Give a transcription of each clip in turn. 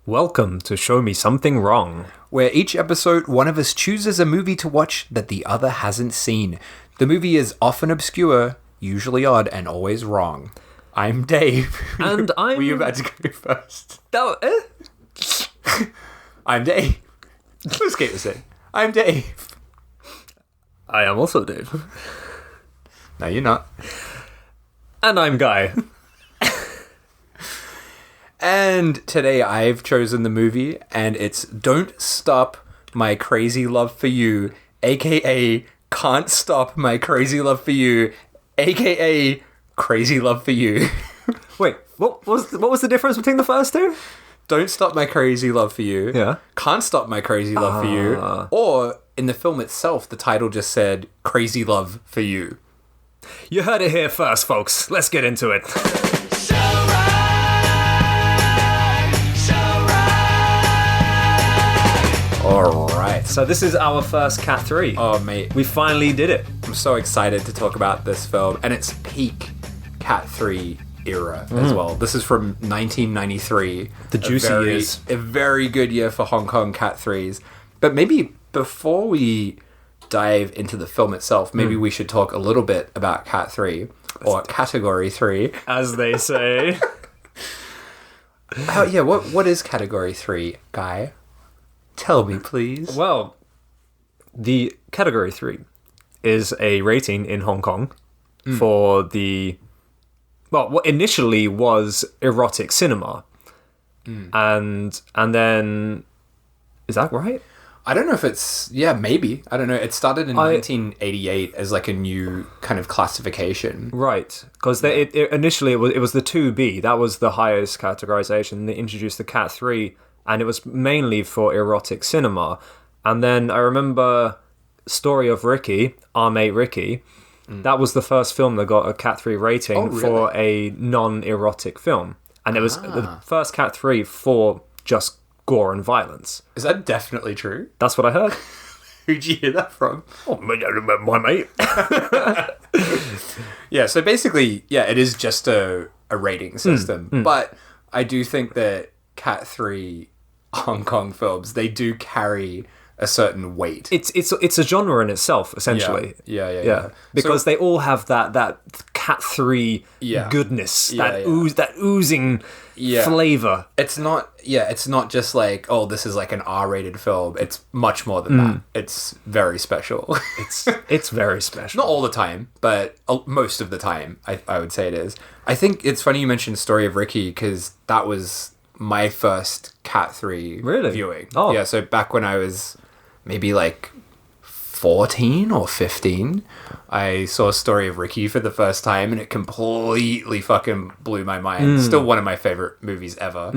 Welcome to Show Me Something Wrong, where each episode one of us chooses a movie to watch that the other hasn't seen. The movie is often obscure, usually odd, and always wrong. I'm Dave. And I'm... Were you about to go first? Oh, I'm Dave. Let's get this in. I'm Dave. I am also Dave. No, you're not. And I'm Guy. And today I've chosen the movie, and it's Don't Stop My Crazy Love for You, aka Can't Stop My Crazy Love for You, aka Crazy Love for You. Wait, what was the difference between the first two? Don't Stop My Crazy Love for You, Yeah. Can't Stop My Crazy Love for You, or in the film itself, the title just said Crazy Love for You. You heard it here first, folks. Let's get into it. Alright. So this is our first Cat 3. Oh, mate. We finally did it. I'm so excited to talk about this film, and it's peak Cat 3 era as well. This is from 1993. The juicy years. A very good year for Hong Kong Cat 3s. But maybe before we dive into the film itself, maybe we should talk a little bit about Cat 3, or Category 3. As they say. Yeah, what is Category 3, Guy? Tell me, please. Well, the Category 3 is a rating in Hong Kong for the... Well, what initially was erotic cinema. And then... Is that right? I don't know if it's... Yeah, maybe. I don't know. It started in 1988 as like a new kind of classification. Right. Because initially it was the 2B. That was the highest categorization. They introduced the Cat 3... And it was mainly for erotic cinema. And then I remember Story of Ricky, Our Mate Ricky. That was the first film that got a Cat 3 rating for a non-erotic film. And it was the first Cat 3 for just gore and violence. Is that definitely true? That's what I heard. Who'd you hear that from? Oh, my mate. Yeah, so basically, yeah, it is just a rating system. But I do think that Cat 3... Hong Kong films, they do carry a certain weight. It's a genre in itself, essentially. Yeah. Because they all have that Cat 3 goodness, that oozing flavor. It's not just like, oh, this is like an R-rated film. It's much more than that. It's very special. It's very special. Not all the time, but most of the time, I would say it is. I think it's funny you mentioned Story of Ricky, because that was my first Cat 3 viewing. Oh. Yeah, so back when I was maybe like 14 or 15, I saw Story of Ricky for the first time, and it completely fucking blew my mind. Still one of my favorite movies ever.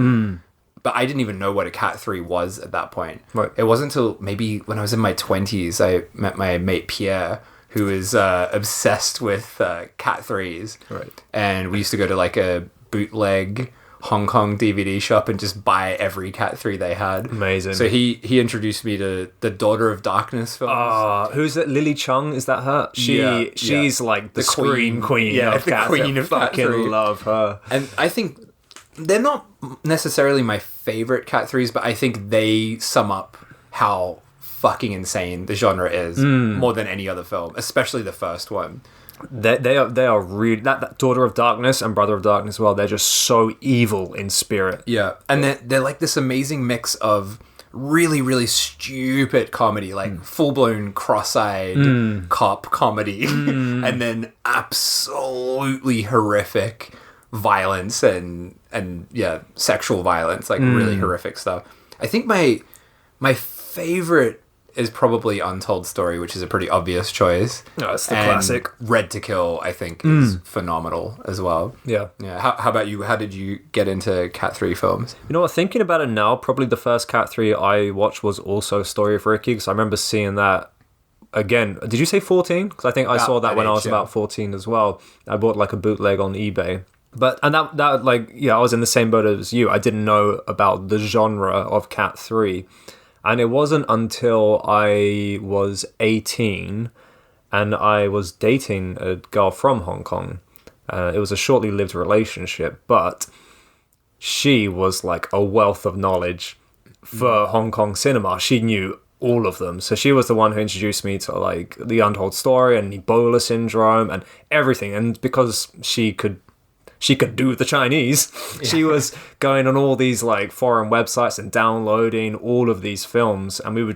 But I didn't even know what a Cat 3 was at that point. Right. It wasn't until maybe when I was in my 20s, I met my mate Pierre, who is obsessed with Cat 3s. Right. And we used to go to like a bootleg Hong Kong DVD shop and just buy every Cat 3 they had. Amazing. So he introduced me to the Daughter of Darkness films. Who's it? Lily Chung, is that her? She's like the scream queen of the Cat 3. queen of Cat 3. Fucking love her. And I think they're not necessarily my favorite Cat 3s, but I think they sum up how fucking insane the genre is more than any other film, especially the first one. They are really that Daughter of Darkness and Brother of Darkness as well. They're just so evil in spirit. Yeah, and they're like this amazing mix of really, really stupid comedy, like full-blown cross-eyed cop comedy, and then absolutely horrific violence and sexual violence, like really horrific stuff. I think my favorite is probably Untold Story, which is a pretty obvious choice. No, it's the classic. Red to Kill, I think, is phenomenal as well. Yeah. How about you? How did you get into Cat 3 films? You know what, thinking about it now, probably the first Cat 3 I watched was also Story of Ricky, because I remember seeing that again. Did you say 14? Because I think I saw that when I was about 14 as well. I bought like a bootleg on eBay. And that I was in the same boat as you. I didn't know about the genre of Cat 3. And it wasn't until I was 18 and I was dating a girl from Hong Kong. It was a shortly lived relationship, but she was like a wealth of knowledge for Hong Kong cinema. She knew all of them. So she was the one who introduced me to like The Untold Story and Ebola Syndrome and everything. And because she could do the Chinese, she was going on all these like foreign websites and downloading all of these films, and we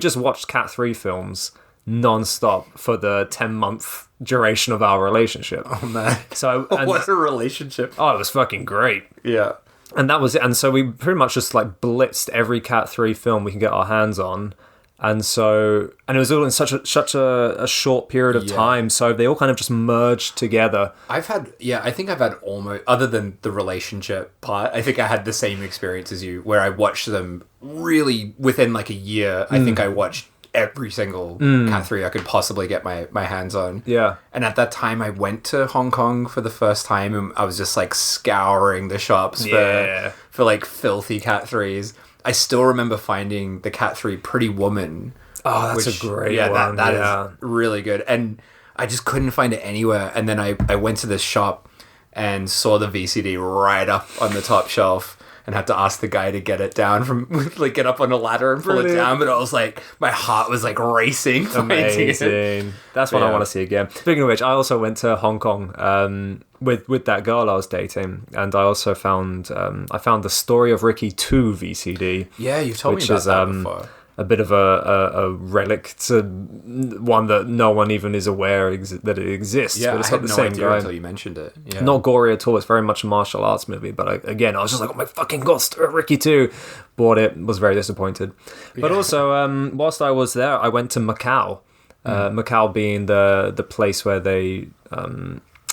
just watched Cat 3 films non-stop for the 10-month duration of our relationship. Oh man. So what a relationship. Oh, it was fucking great. Yeah. And that was it. And so we pretty much just like blitzed every Cat 3 film we can get our hands on. And it was all in such a short period of time. So they all kind of just merged together. I think I've had almost, other than the relationship part, I think I had the same experience as you, where I watched them really within like a year. I think I watched every single Cat 3 I could possibly get my hands on. Yeah. And at that time, I went to Hong Kong for the first time, and I was just like scouring the shops for like filthy Cat 3s. I still remember finding the Cat 3 Pretty Woman. Oh, that's a great one. That is really good. And I just couldn't find it anywhere. And then I went to this shop and saw the VCD right up on the top shelf and had to ask the guy to get it down from, like, get up on a ladder and pull it down. But I was like, my heart was like racing. Amazing. That's what I want to see again. Speaking of which, I also went to Hong Kong with that girl I was dating, and I also found the Story of Ricky 2 VCD. Yeah, you've told me about that before. A bit of a relic. It's one that no one even is aware that it exists. Yeah, but it's I had the no same idea guy. until you mentioned it. Yeah. Not gory at all. It's very much a martial arts movie. But again, I was just like, oh my fucking god, Story of Ricky 2. Bought it. Was very disappointed. But also, whilst I was there, I went to Macau. Macau being the place where they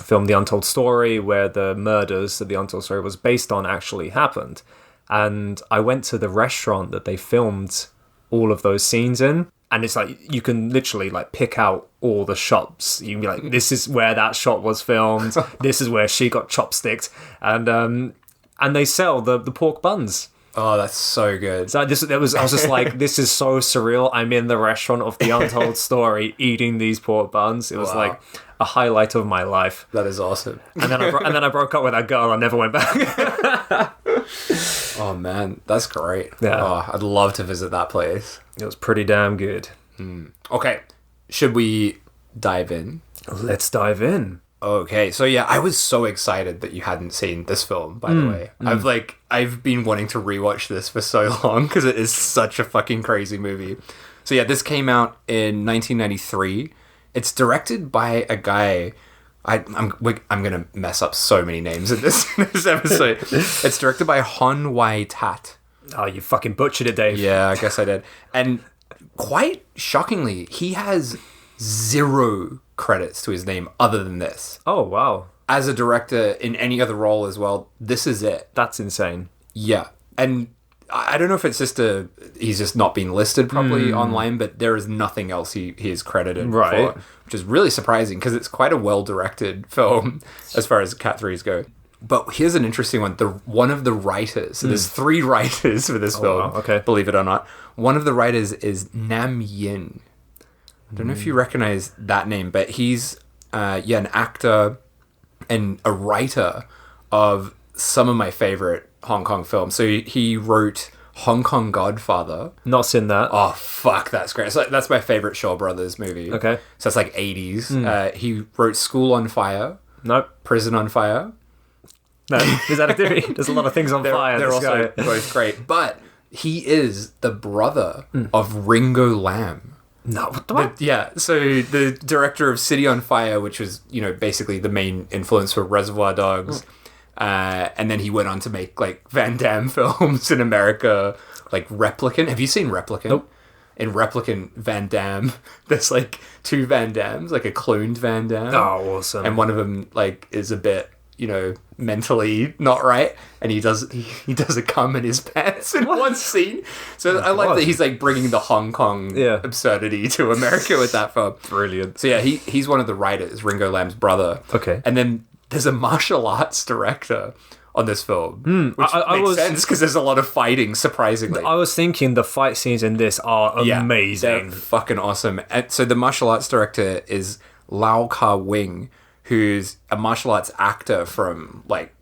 filmed The Untold Story, where the murders that The Untold Story was based on actually happened. And I went to the restaurant that they filmed all of those scenes in, and it's like you can literally like pick out all the shops. You can be like, this is where that shot was filmed, this is where she got chopsticked, and they sell the pork buns. Oh, that's so good. So I was just like, this is so surreal. I'm in the restaurant of The Untold Story eating these pork buns. It was like a highlight of my life. That is awesome. And then I broke up with that girl. I never went back. Oh man, that's great. Yeah. Oh, I'd love to visit that place. It was pretty damn good. Okay, should we dive in? Let's dive in. Okay, so yeah, I was so excited that you hadn't seen this film, by the way. I've been wanting to rewatch this for so long because it is such a fucking crazy movie. So yeah, this came out in 1993. It's directed by a guy. I'm gonna mess up so many names in this episode. It's directed by Hon Wai Tat. Oh, you fucking butchered it, Dave. Yeah, I guess I did. And quite shockingly, he has 0 credits to his name other than this. Oh, wow. As a director in any other role as well, this is it. That's insane. Yeah. And I don't know if it's just he's just not been listed properly online, but there is nothing else he is credited for, which is really surprising because it's quite a well-directed film as far as Cat 3s go. But here's an interesting one. One of the writers, so there's 3 writers for this film, wow. Okay. Believe it or not. One of the writers is Nam Yin. I don't know if you recognize that name, but he's an actor and a writer of some of my favorite Hong Kong films. So he wrote Hong Kong Godfather. Not seen that. Oh, fuck, that's great. So that's my favorite Shaw Brothers movie. Okay. So it's like 80s. He wrote School on Fire. Nope. Prison on Fire. No, there's activity. There's a lot of things on fire. They're also both great. But he is the brother of Ringo Lam. No, what? So the director of City on Fire, which was, basically the main influence for Reservoir Dogs. And then he went on to make, like, Van Damme films in America, like Replicant. Have you seen Replicant? Nope. In Replicant, Van Damme, there's, like, 2 Van Dammes, like a cloned Van Damme. Oh, awesome. And one of them, like, is a bit, mentally not right, and he does a cum in his pants in one scene. So I like that he's, like, bringing the Hong Kong absurdity to America with that film. Brilliant. So yeah, he's one of the writers, Ringo Lam's brother. Okay. And then there's a martial arts director on this film, which makes sense because there's a lot of fighting, surprisingly. I was thinking the fight scenes in this are amazing. They're fucking awesome. And so the martial arts director is Lau Ka Wing, who's a martial arts actor from, like,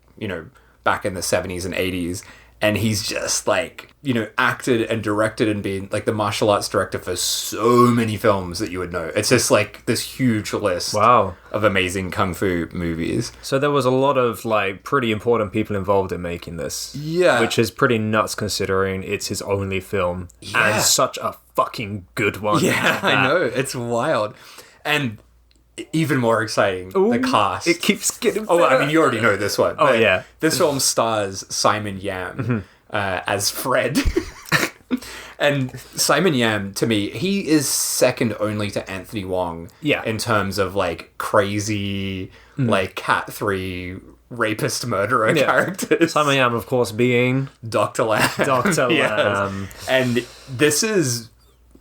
back in the 70s and 80s. And he's just like, you know, acted and directed and been like the martial arts director for so many films that you would know. It's just like this huge list Wow. of amazing kung fu movies. So there was a lot of like pretty important people involved in making this. Yeah. Which is pretty nuts considering it's his only film. Yeah. And such a fucking good one. Yeah, I know. It's wild. And even more exciting, the cast. It keeps getting Oh, better. I mean, you already know this one. Oh, yeah. This film stars Simon Yam as Fred. And Simon Yam, to me, he is second only to Anthony Wong in terms of, like, crazy, like, Cat 3 rapist murderer characters. Simon Yam, of course, being Dr. Lamb. Dr. Yes. Lamb. And this is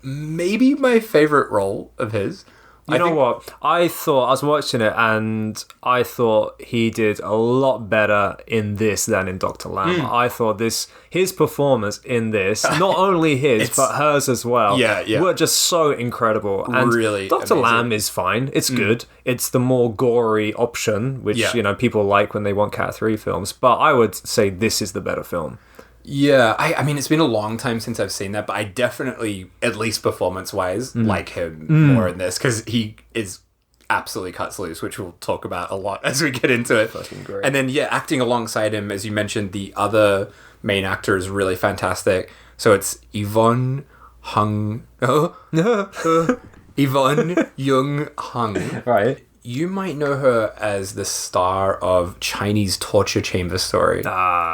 maybe my favorite role of his. You know what? I was watching it and I thought he did a lot better in this than in Dr. Lamb. I thought his performance in this, not only his, but hers as well, were just so incredible. And really Dr. amazing. Lamb is fine. It's good. It's the more gory option, which, you know, people like when they want Cat 3 films. But I would say this is the better film. Yeah, I mean, it's been a long time since I've seen that, but I definitely, at least performance-wise, like him more in this, because he is absolutely cuts loose, which we'll talk about a lot as we get into it. Fucking great. And then, acting alongside him, as you mentioned, the other main actor is really fantastic. So it's Yvonne Yvonne Young Hung. Right. You might know her as the star of Chinese Torture Chamber Story,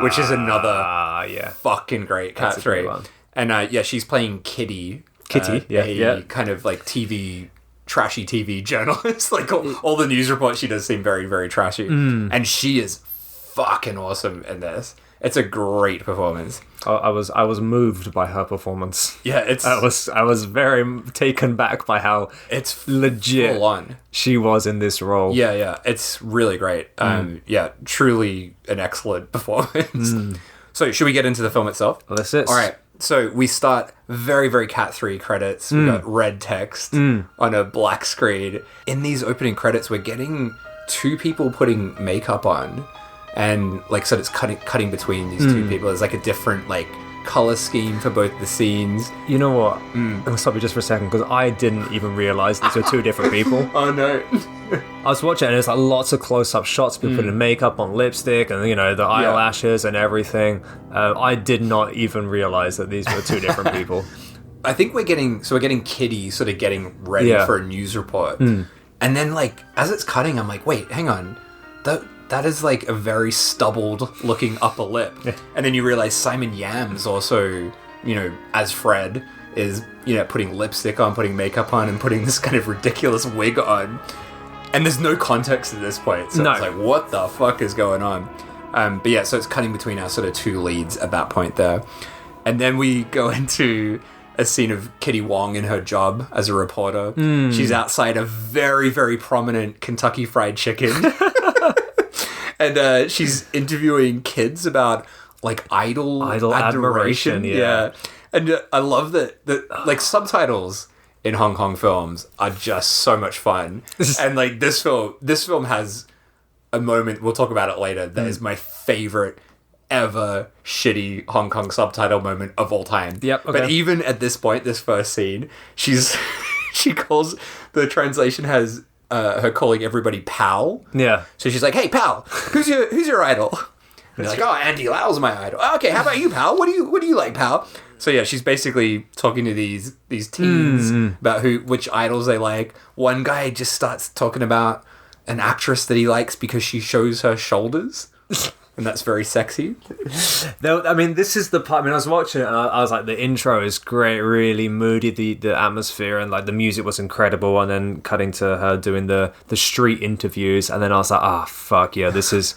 which is another fucking great Cat 3. And she's playing Kitty. A kind of like trashy TV journalist. Like all the news reports she does seem very, very trashy. And she is fucking awesome in this. It's a great performance. I was moved by her performance. Yeah, I was very taken back by how it's legit full on she was in this role. Yeah, it's really great. Truly an excellent performance. So, should we get into the film itself? That's it. All right. So we start very, very Cat 3 credits. We got red text on a black screen. In these opening credits, we're getting two people putting makeup on. And like, so it's cutting between these two people. There's like a different like color scheme for both the scenes. You know what? I'll stop you just for a second because I didn't even realize these were two different people. Oh no. I was watching it and there's like lots of close-up shots, people putting makeup on lipstick and, you know, the eyelashes and everything. I did not even realize that these were two different people. I think we're getting Kitty sort of getting ready for a news report. And then like, as it's cutting, I'm like, wait, hang on. That is like a very stubbled looking upper lip. And then you realize Simon Yam's also, you know, as Fred is, you know, putting lipstick on, putting makeup on, and putting this kind of ridiculous wig on. And there's no context at this point. So it's like, what the fuck is going on? But yeah, so it's cutting between our sort of two leads at that point there. And then we go into a scene of Kitty Wong in her job as a reporter. She's outside a very, very prominent Kentucky Fried Chicken. And she's interviewing kids about like idol admiration. Yeah. And I love that like subtitles in Hong Kong films are just so much fun. And like this film has a moment, we'll talk about it later, that is my favorite ever shitty Hong Kong subtitle moment of all time. Yep. Okay. But even at this point, this first scene, she calls, the translation has her calling everybody pal. Yeah. So she's like, "Hey pal, who's your idol?" And they're like, "Oh, Andy Lau's my idol." "Oh, okay, how about you, pal? What do you like, pal?" So yeah, she's basically talking to these teens about which idols they like. One guy just starts talking about an actress that he likes because she shows her shoulders. And that's very sexy. I mean, this is the part. I mean, I was watching it and I was like, the intro is great, really moody, the atmosphere, and like the music was incredible. And then cutting to her doing the street interviews, and then I was like, fuck yeah, this is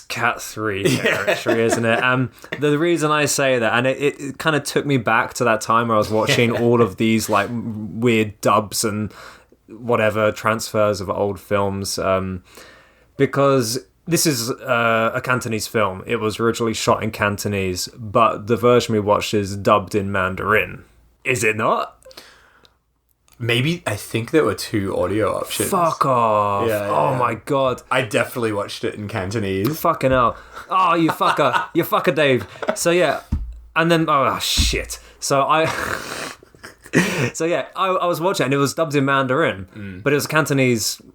Cat 3 territory, isn't it? The reason I say that, and it kind of took me back to that time where I was watching all of these like weird dubs and whatever transfers of old films, because this is a Cantonese film. It was originally shot in Cantonese, but the version we watched is dubbed in Mandarin. Is it not? Maybe, I think there were 2 audio options. Fuck off. Yeah, oh my God. I definitely watched it in Cantonese. Fucking hell. Oh, you fucker. You fucker, Dave. So yeah. And then, oh shit. So I was watching it and it was dubbed in Mandarin, but it was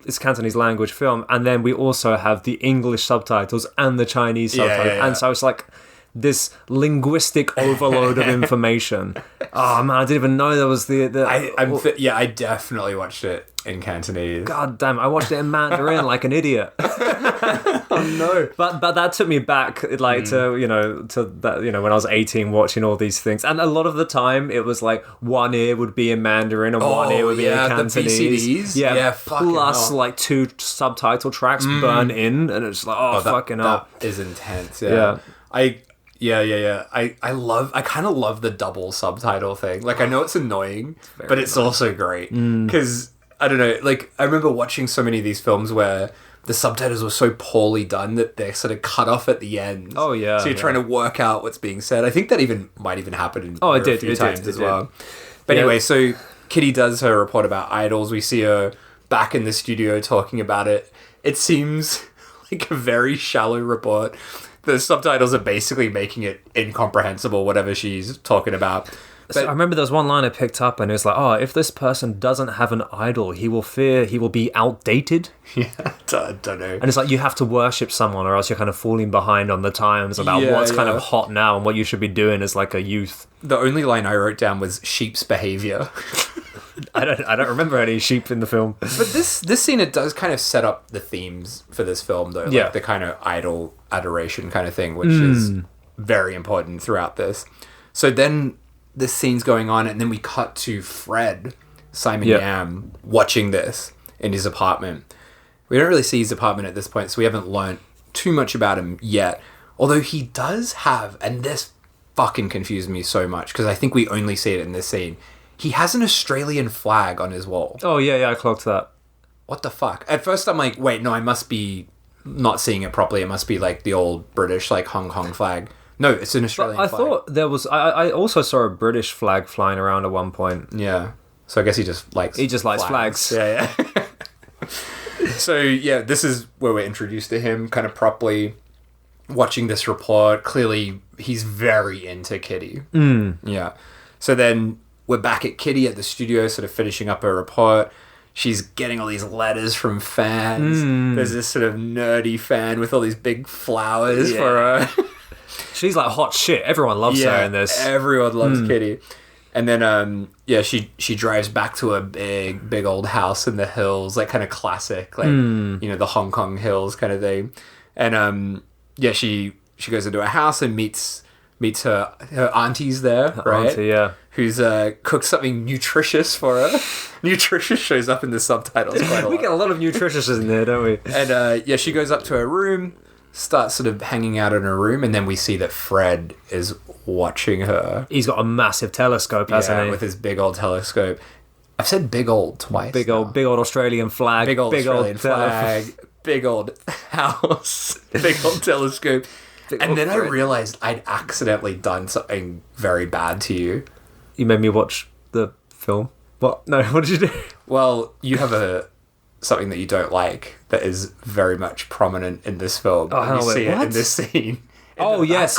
it's Cantonese language film. And then we also have the English subtitles and the Chinese subtitles. Yeah. And so it's like this linguistic overload of information. Oh man, I didn't even know there was I definitely watched it in Cantonese. God damn, I watched it in Mandarin like an idiot. Oh no. But that took me back like to that when I was 18 watching all these things. And a lot of the time it was like one ear would be in Mandarin and one ear would be in Cantonese. The VCDs? Yeah, plus like 2 subtitle tracks burn in, and it's like fucking hell. That is intense. Yeah. I kind of love the double subtitle thing. Like, I know it's annoying, but it's also great. Because, I don't know, like, I remember watching so many of these films where the subtitles were so poorly done that they're sort of cut off at the end. Oh, yeah. So you're trying to work out what's being said. I think that might even happen in a few times as well. But anyway, so Kitty does her report about idols. We see her back in the studio talking about it. It seems like a very shallow report. The subtitles are basically making it incomprehensible, whatever she's talking about. But So I remember there was one line I picked up and it was like, if this person doesn't have an idol, he will fear he will be outdated. yeah, I don't know. And it's like you have to worship someone or else you're kind of falling behind on the times about what's kind of hot now and what you should be doing as like a youth. The only line I wrote down was sheep's behavior. I don't remember any sheep in the film. But this scene, it does kind of set up the themes for this film, though. Like the kind of idol adoration kind of thing, which is very important throughout this. So then this scene's going on, and then we cut to Fred, Simon Yam, watching this in his apartment. We don't really see his apartment at this point, so we haven't learnt too much about him yet. Although he does have, and this fucking confused me so much, because I think we only see it in this scene, he has an Australian flag on his wall. Oh, yeah, I clocked that. What the fuck? At first I'm like, wait, no, I must be not seeing it properly. It must be like the old British, like Hong Kong flag. No, it's an Australian flag. I thought there was... I also saw a British flag flying around at one point. Yeah. So I guess he just likes flags. Yeah. So, yeah, this is where we're introduced to him kind of properly. Watching this report, clearly he's very into Kitty. Yeah. So then we're back at Kitty at the studio, sort of finishing up her report. She's getting all these letters from fans. There's this sort of nerdy fan with all these big flowers for her. She's like hot shit. Everyone loves her in this. Everyone loves Kitty. And then, she drives back to a big old house in the hills, like kind of classic, like, the Hong Kong hills kind of thing. And, she goes into a house and meets her auntie's there, right? Auntie, yeah. Who's cooked something nutritious for her. Nutritious shows up in the subtitles quite a lot. We get a lot of nutritious in there, don't we? And she goes up to her room, starts sort of hanging out in her room, and then we see that Fred is watching her. He's got a massive telescope, hasn't he? With his big old telescope. I've said big old twice. Big old Australian flag. Big old Australian flag. Big old house. Big old telescope. And then I realized I'd accidentally done something very bad to you. You made me watch the film. What? No, what did you do? Well, you have something that you don't like that is very much prominent in this film. Oh, you see it in this scene. Yes.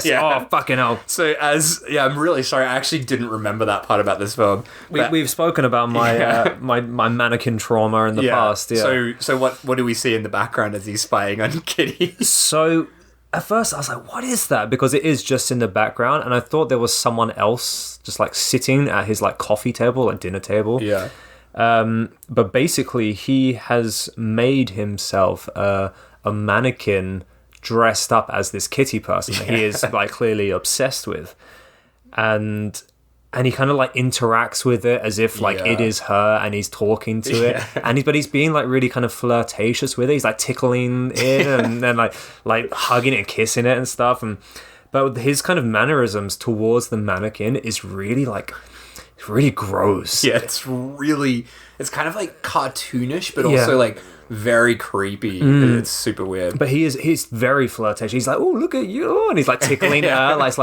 Yeah. Oh, fucking hell. So I'm really sorry. I actually didn't remember that part about this film. We've spoken about my my mannequin trauma in the past. Yeah. So what do we see in the background as he's spying on Kitty? So at first I was like, what is that? Because it is just in the background, and I thought there was someone else just like sitting at his like coffee table, like dinner table. Yeah. But basically he has made himself a mannequin dressed up as this Kitty person that he is like clearly obsessed with, and he kind of like interacts with it as if like it is her, and he's talking to it, and he's being like really kind of flirtatious with it. He's like tickling it and then like hugging it and kissing it and stuff, but his kind of mannerisms towards the mannequin is really like really gross. Yeah, it's kind of like cartoonish, but also like very creepy. It's super weird. But he's very flirtatious. He's like, oh, look at you, and he's like tickling her. Like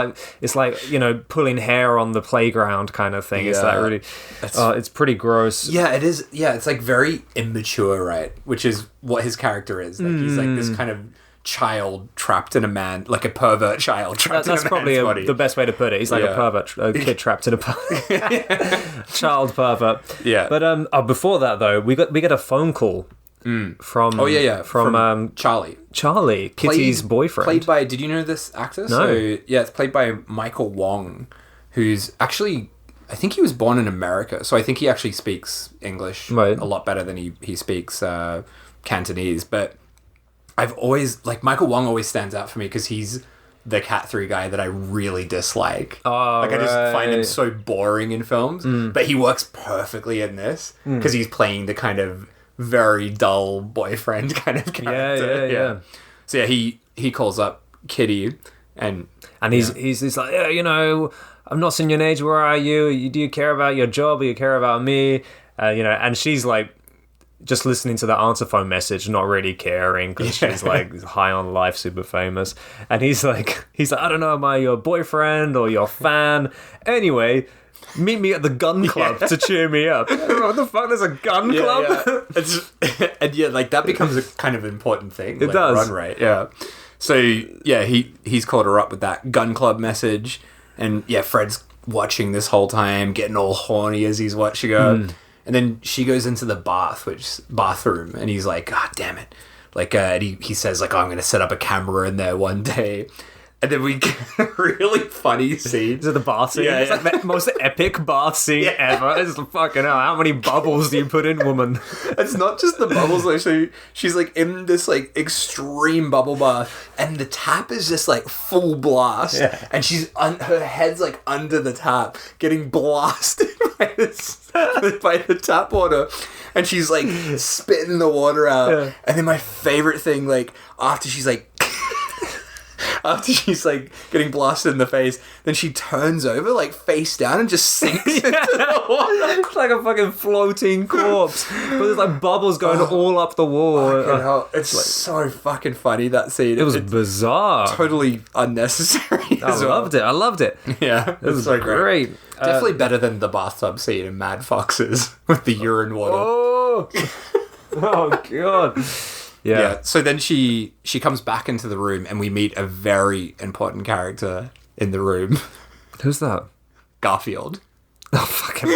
it's like you know, pulling hair on the playground kind of thing. It's like really, it's pretty gross. Yeah, it is. Yeah, it's like very immature, right? Which is what his character is. Like he's like this kind of child trapped in a man, like a pervert child trapped in a man's body. That's probably the best way to put it. He's like a pervert, a kid trapped in a child pervert. Yeah. But before that though, we get a phone call from from Charlie, Kitty's boyfriend. Played by, did you know this actor? No. So yeah, it's played by Michael Wong, who's actually, I think he was born in America, so I think he actually speaks English a lot better than he speaks Cantonese, but I've always, like, Michael Wong always stands out for me because he's the Cat 3 guy that I really dislike. I just find him so boring in films, but he works perfectly in this because he's playing the kind of very dull boyfriend kind of character. Yeah. So yeah, he calls up Kitty and he's like, yeah, you know, I'm not seeing your age. Where are you? Do you care about your job or you care about me? You know, and she's like, just listening to the answer phone message, not really caring because she's like high on life, super famous. And he's like, I don't know, am I your boyfriend or your fan? Anyway, meet me at the gun club to cheer me up. What the fuck? There's a gun club? Yeah. And yeah, like that becomes a kind of important thing. It does. Run rate. Yeah. So yeah, he's called her up with that gun club message, and yeah, Fred's watching this whole time, getting all horny as he's watching her. And then she goes into the bathroom, and he's like, "God damn it!" Like, and he says, like, "Oh, I'm going to set up a camera in there one day." And then we get a really funny scene. Is it the bath scene? It's like the most epic bath scene ever. It's fucking hell. How many bubbles do you put in, woman? It's not just the bubbles, though. She's like in this like extreme bubble bath, and the tap is just like full blast, and she's her head's like under the tap, getting blasted by the tap water, and she's like spitting the water out. And then my favorite thing, like after she's like getting blasted in the face, then she turns over like face down and just sinks into the water. It's like a fucking floating corpse. But there's like bubbles going all up the wall. It's like, so fucking funny, that scene. It was bizarre. Totally unnecessary. I loved it. Yeah. It was so great. Definitely better than the bathtub scene in Mad Foxes with the urine water. Oh God. Yeah. So then she comes back into the room, and we meet a very important character in the room. Who's that? Garfield. Oh, fucking...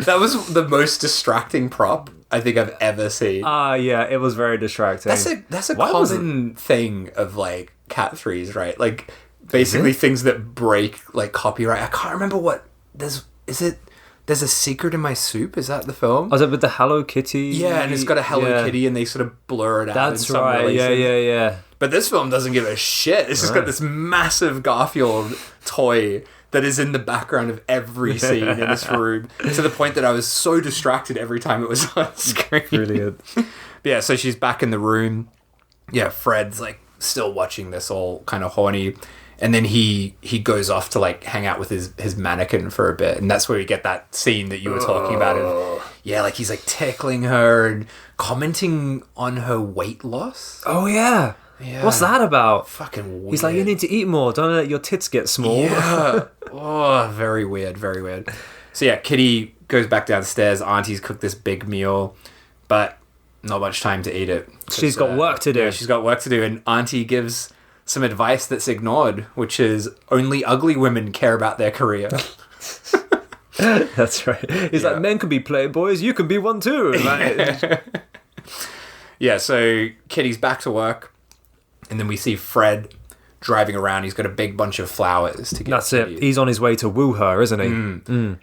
That was the most distracting prop I think I've ever seen. Yeah, it was very distracting. That's a common thing of like Cat 3s, right? Like basically things that break like copyright. I can't remember what There's a Secret in My Soup. Is that the film? Oh, is it with the Hello Kitty? Yeah, and it's got a Hello Kitty, and they sort of blur it out. That's right. Yeah. But this film doesn't give a shit. It's just got this massive Garfield toy that is in the background of every scene in this room, to the point that I was so distracted every time it was on screen. Brilliant. But yeah, so she's back in the room. Yeah, Fred's like still watching this, all kind of horny. And then he goes off to like hang out with his mannequin for a bit, and that's where we get that scene that you were talking about. Like he's like tickling her and commenting on her weight loss. Oh yeah. What's that about? Fucking weird. He's like, you need to eat more. Don't let your tits get small. Yeah. Very weird. Very weird. So yeah, Kitty goes back downstairs. Auntie's cooked this big meal, but not much time to eat it. She's got work to do. Yeah, she's got work to do, and Auntie gives some advice that's ignored, which is only ugly women care about their career. That's right. He's like, men can be playboys, you can be one too. Yeah, so Kitty's back to work, and then we see Fred driving around. He's got a big bunch of flowers to give. That's it. He's on his way to woo her, isn't he?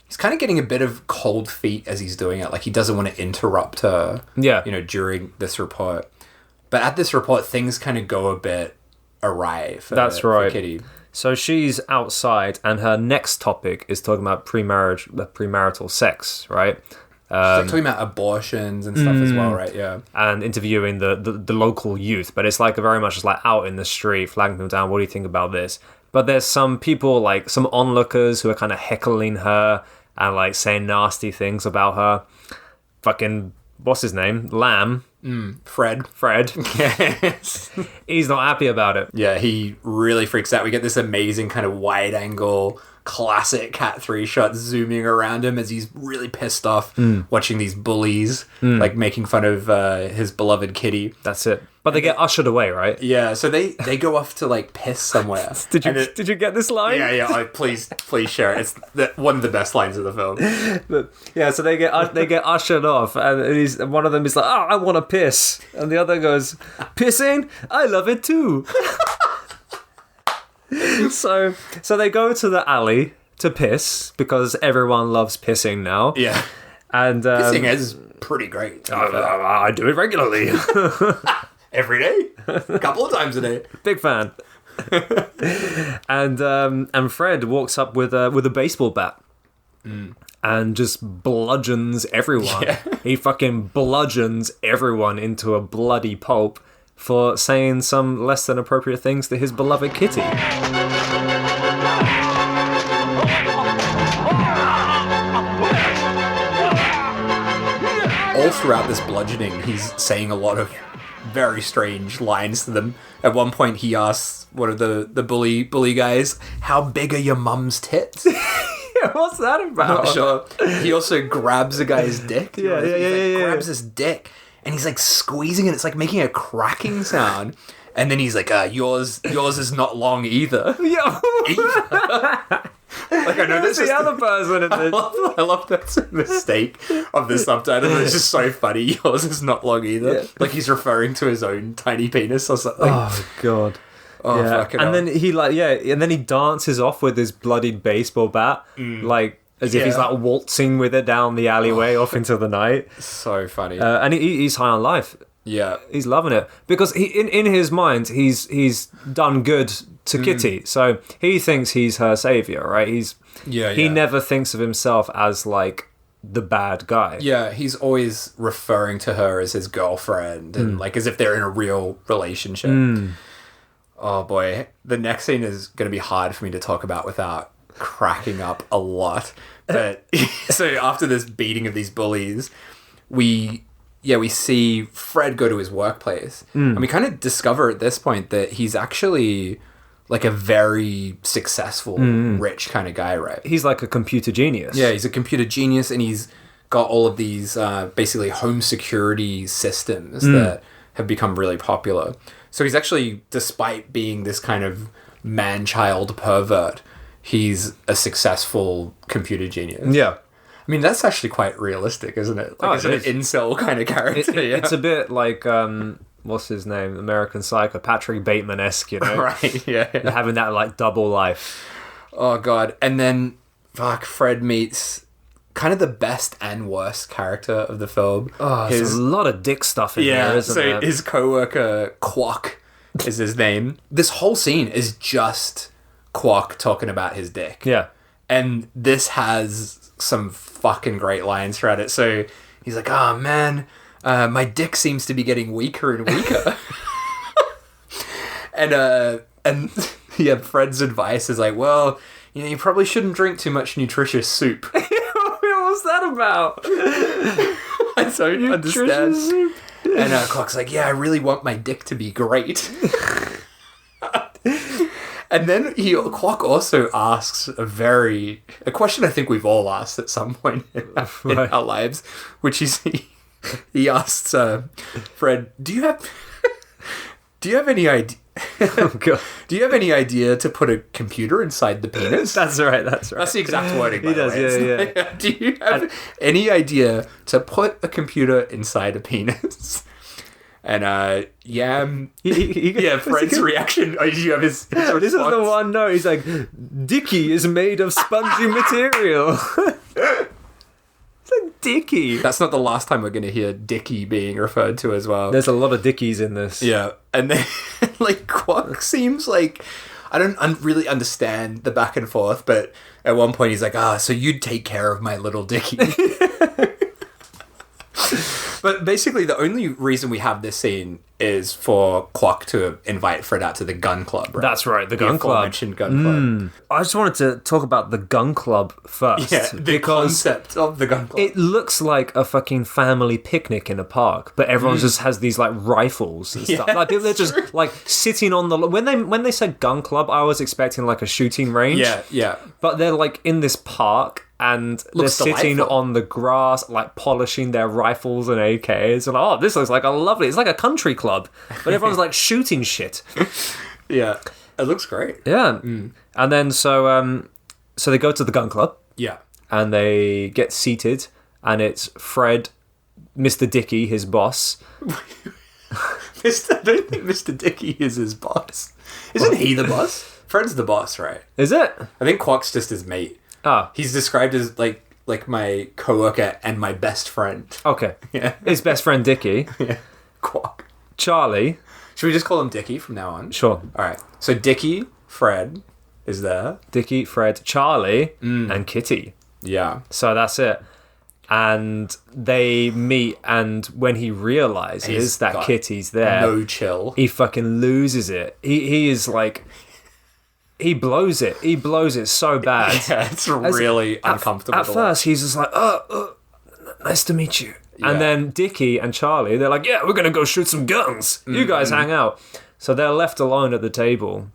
He's kind of getting a bit of cold feet as he's doing it. Like, he doesn't want to interrupt her, during this report. But at this report, things kind of go a bit awry for Kitty. So she's outside, and her next topic is talking about premarital sex, right? She's like talking about abortions and stuff as well, right? Yeah. And interviewing the local youth, but it's like very much just like out in the street, flagging them down. What do you think about this? But there's some people, like some onlookers, who are kind of heckling her and like saying nasty things about her. Fucking what's his name? Lamb. Fred. Yes. He's not happy about it. Yeah, he really freaks out. We get this amazing kind of wide angle, classic Cat 3 shot zooming around him as he's really pissed off watching these bullies, like making fun of his beloved kitty. That's it. But they get ushered away, right? Yeah, so they go off to like piss somewhere. Did you get this line? Yeah. Please share it. It's one of the best lines of the film. Yeah, so they get ushered off, and one of them is like, "Oh, I want to piss," and the other goes, "Pissing? I love it too." So they go to the alley to piss because everyone loves pissing now. Yeah, and pissing is pretty great. I do it regularly. Every day, a couple of times a day. Big fan. And Fred walks up with a baseball bat and just bludgeons everyone. Yeah. He fucking bludgeons everyone into a bloody pulp for saying some less than appropriate things to his beloved kitty. All throughout this bludgeoning, he's saying a lot of very strange lines to them. At one point, he asks one of the bully guys, "How big are your mum's tits?" Yeah, what's that about? Not sure. He also grabs a guy's dick. Yeah. Grabs his dick, and he's like squeezing it. It's like making a cracking sound. And then he's like, "Yours is not long either." Yeah. Like, I know Who's this the other person in this? I love that's a mistake of the subtitle. It's just so funny. Yours is not long either. Yeah. Like he's referring to his own tiny penis or something. Oh god. Oh, yeah. fucking hell. And then he dances off with his bloodied baseball bat, like as if he's like waltzing with it down the alleyway off into the night. So funny. And he's high on life. Yeah, he's loving it because he in his mind he's done good to Kitty, so he thinks he's her savior, right? He never thinks of himself as like the bad guy. Yeah, he's always referring to her as his girlfriend and like as if they're in a real relationship. Oh boy, the next scene is going to be hard for me to talk about without cracking up a lot. But so after this beating of these bullies, we see Fred go to his workplace. And we kind of discover at this point that he's actually like a very successful, rich kind of guy, right? He's like a computer genius. Yeah, he's a computer genius, and he's got all of these basically home security systems that have become really popular. So he's actually, despite being this kind of man-child pervert, he's a successful computer genius. Yeah. I mean, that's actually quite realistic, isn't it? Like, it's an incel kind of character. It's a bit like, what's his name? American Psycho, Patrick Bateman-esque, you know? Right, yeah. Having that, like, double life. Oh, God. And then, Fred meets kind of the best and worst character of the film. Oh, there's a lot of dick stuff in there, isn't there? So his co-worker, Quack, is his name. This whole scene is just Quack talking about his dick. Yeah. And this has some fucking great lines throughout it. So he's like, "Oh man, my dick seems to be getting weaker and weaker." and Fred's advice is like, "Well, you probably shouldn't drink too much nutritious soup." What's that about? I don't understand. Soup. And Clock's like, "Yeah, I really want my dick to be great." And then Clock also asks a question I think we've all asked at some point in our lives, which is he asks Fred, "Do you have any idea? Oh, God. Do you have any idea to put a computer inside the penis?" That's right. That's the exact wording. He does. Yeah. Like, do you have any idea to put a computer inside a penis? And Fred's reaction. Oh, you have his this is the one. No, he's like, "Dickie is made of spongy material." It's like Dickie. That's not the last time we're going to hear Dickie being referred to as well. There's a lot of Dickies in this. Yeah, and then like Quack seems like I don't really understand the back and forth, but at one point he's like, "So you'd take care of my little Dickie." But basically, the only reason we have this scene is for Kwok to invite Fred out to the gun club, right? That's right, the gun club. Mentioned gun club. I just wanted to talk about the gun club first. Yeah, the concept of the gun club. It looks like a fucking family picnic in a park, but everyone just has these like rifles and stuff. Like they're just like sitting on the when they said gun club, I was expecting like a shooting range. Yeah. But they're like in this park and Looks they're sitting delightful. on the grass, like polishing their rifles and AKs. And oh, this looks like a lovely. It's like a country club, but everyone's like shooting shit. Yeah, it looks great. Yeah, and then so they go to the gun club. Yeah. And they get seated, and it's Fred, Mr. Dickey, his boss. I don't think Mr. Dickey is his boss. Isn't he the boss? Fred's the boss, right? Is it? I think Kwok's just his mate. Ah, He's described as like my coworker and my best friend. okay. Yeah. His best friend Dickey. Yeah. Kwok. Charlie. Should we just call him Dickey from now on? Sure. All right. So Dickey, Fred is there. Dickey, Fred, Charlie, and Kitty. Yeah. So that's it. And they meet, and when he realizes He's that got Kitty's there, No chill. he fucking loses it. He is like... He blows it. He blows it so bad. Yeah, it's really uncomfortable. At first, he's just like, nice to meet you. Yeah. And then Dickey and Charlie, they're like, yeah, we're going to go shoot some guns. You guys hang out. So they're left alone at the table.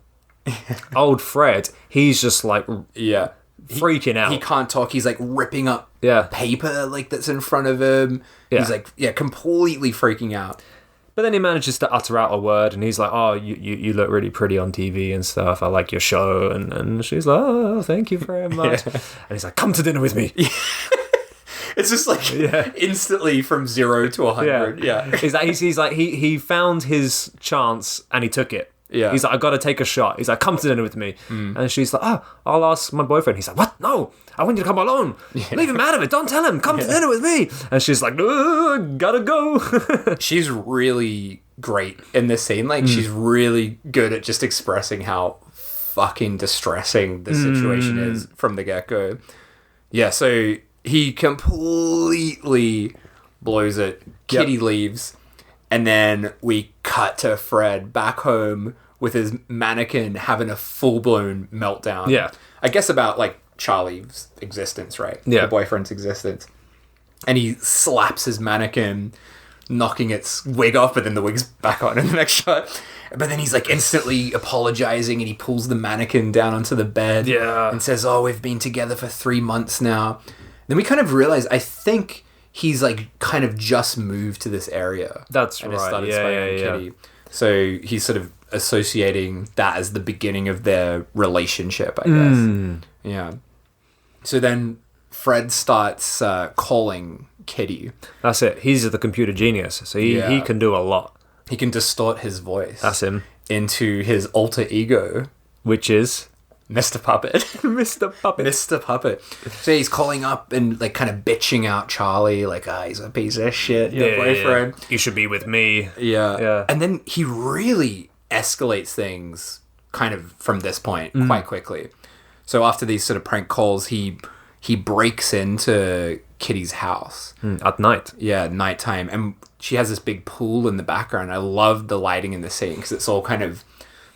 Old Fred, he's just like Yeah. freaking out. He can't talk. He's like ripping up Yeah. paper like that's in front of him. Yeah. He's like, completely freaking out. But then he manages to utter out a word, and he's like, oh, you look really pretty on TV and stuff. I like your show. And she's like, oh, thank you very much. And he's like, come to dinner with me. It's just like instantly from 0 to 100. Yeah. He's like, he found his chance and he took it. Yeah. He's like, I gotta take a shot. He's like, come to dinner with me. And she's like, oh, I'll ask my boyfriend. He's like, what? No, I want you to come alone. Leave him out of it. Don't tell him. Come to dinner with me. And she's like, gotta go. She's really great in this scene. Like, she's really good at just expressing how fucking distressing the situation is from the get-go. Yeah, so he completely blows it. Kitty leaves. And then we cut to Fred back home with his mannequin having a full-blown meltdown. Yeah. I guess about, like, Charlie's existence, right? Yeah. The boyfriend's existence. And he slaps his mannequin, knocking its wig off, but then the wig's back on in the next shot. But then he's, like, instantly apologizing, and he pulls the mannequin down onto the bed. Yeah. And says, oh, we've been together for 3 months now. Then we kind of realize, I think... he's like kind of just moved to this area. That's and right. Has started Yeah, spying on Kitty. So he's sort of associating that as the beginning of their relationship, I guess. Yeah. So then Fred starts calling Kitty. That's it. He's the computer genius. So he can do a lot. He can distort his voice. That's him. Into his alter ego. Which is... Mr. Puppet. Mr. Puppet. Mr. Puppet. So he's calling up and like kind of bitching out Charlie, like, he's a piece of shit, your boyfriend. Yeah. You should be with me. Yeah. And then he really escalates things kind of from this point quite quickly. So after these sort of prank calls, he breaks into Kitty's house. At night. Yeah, nighttime. And she has this big pool in the background. I love the lighting in the scene because it's all kind of...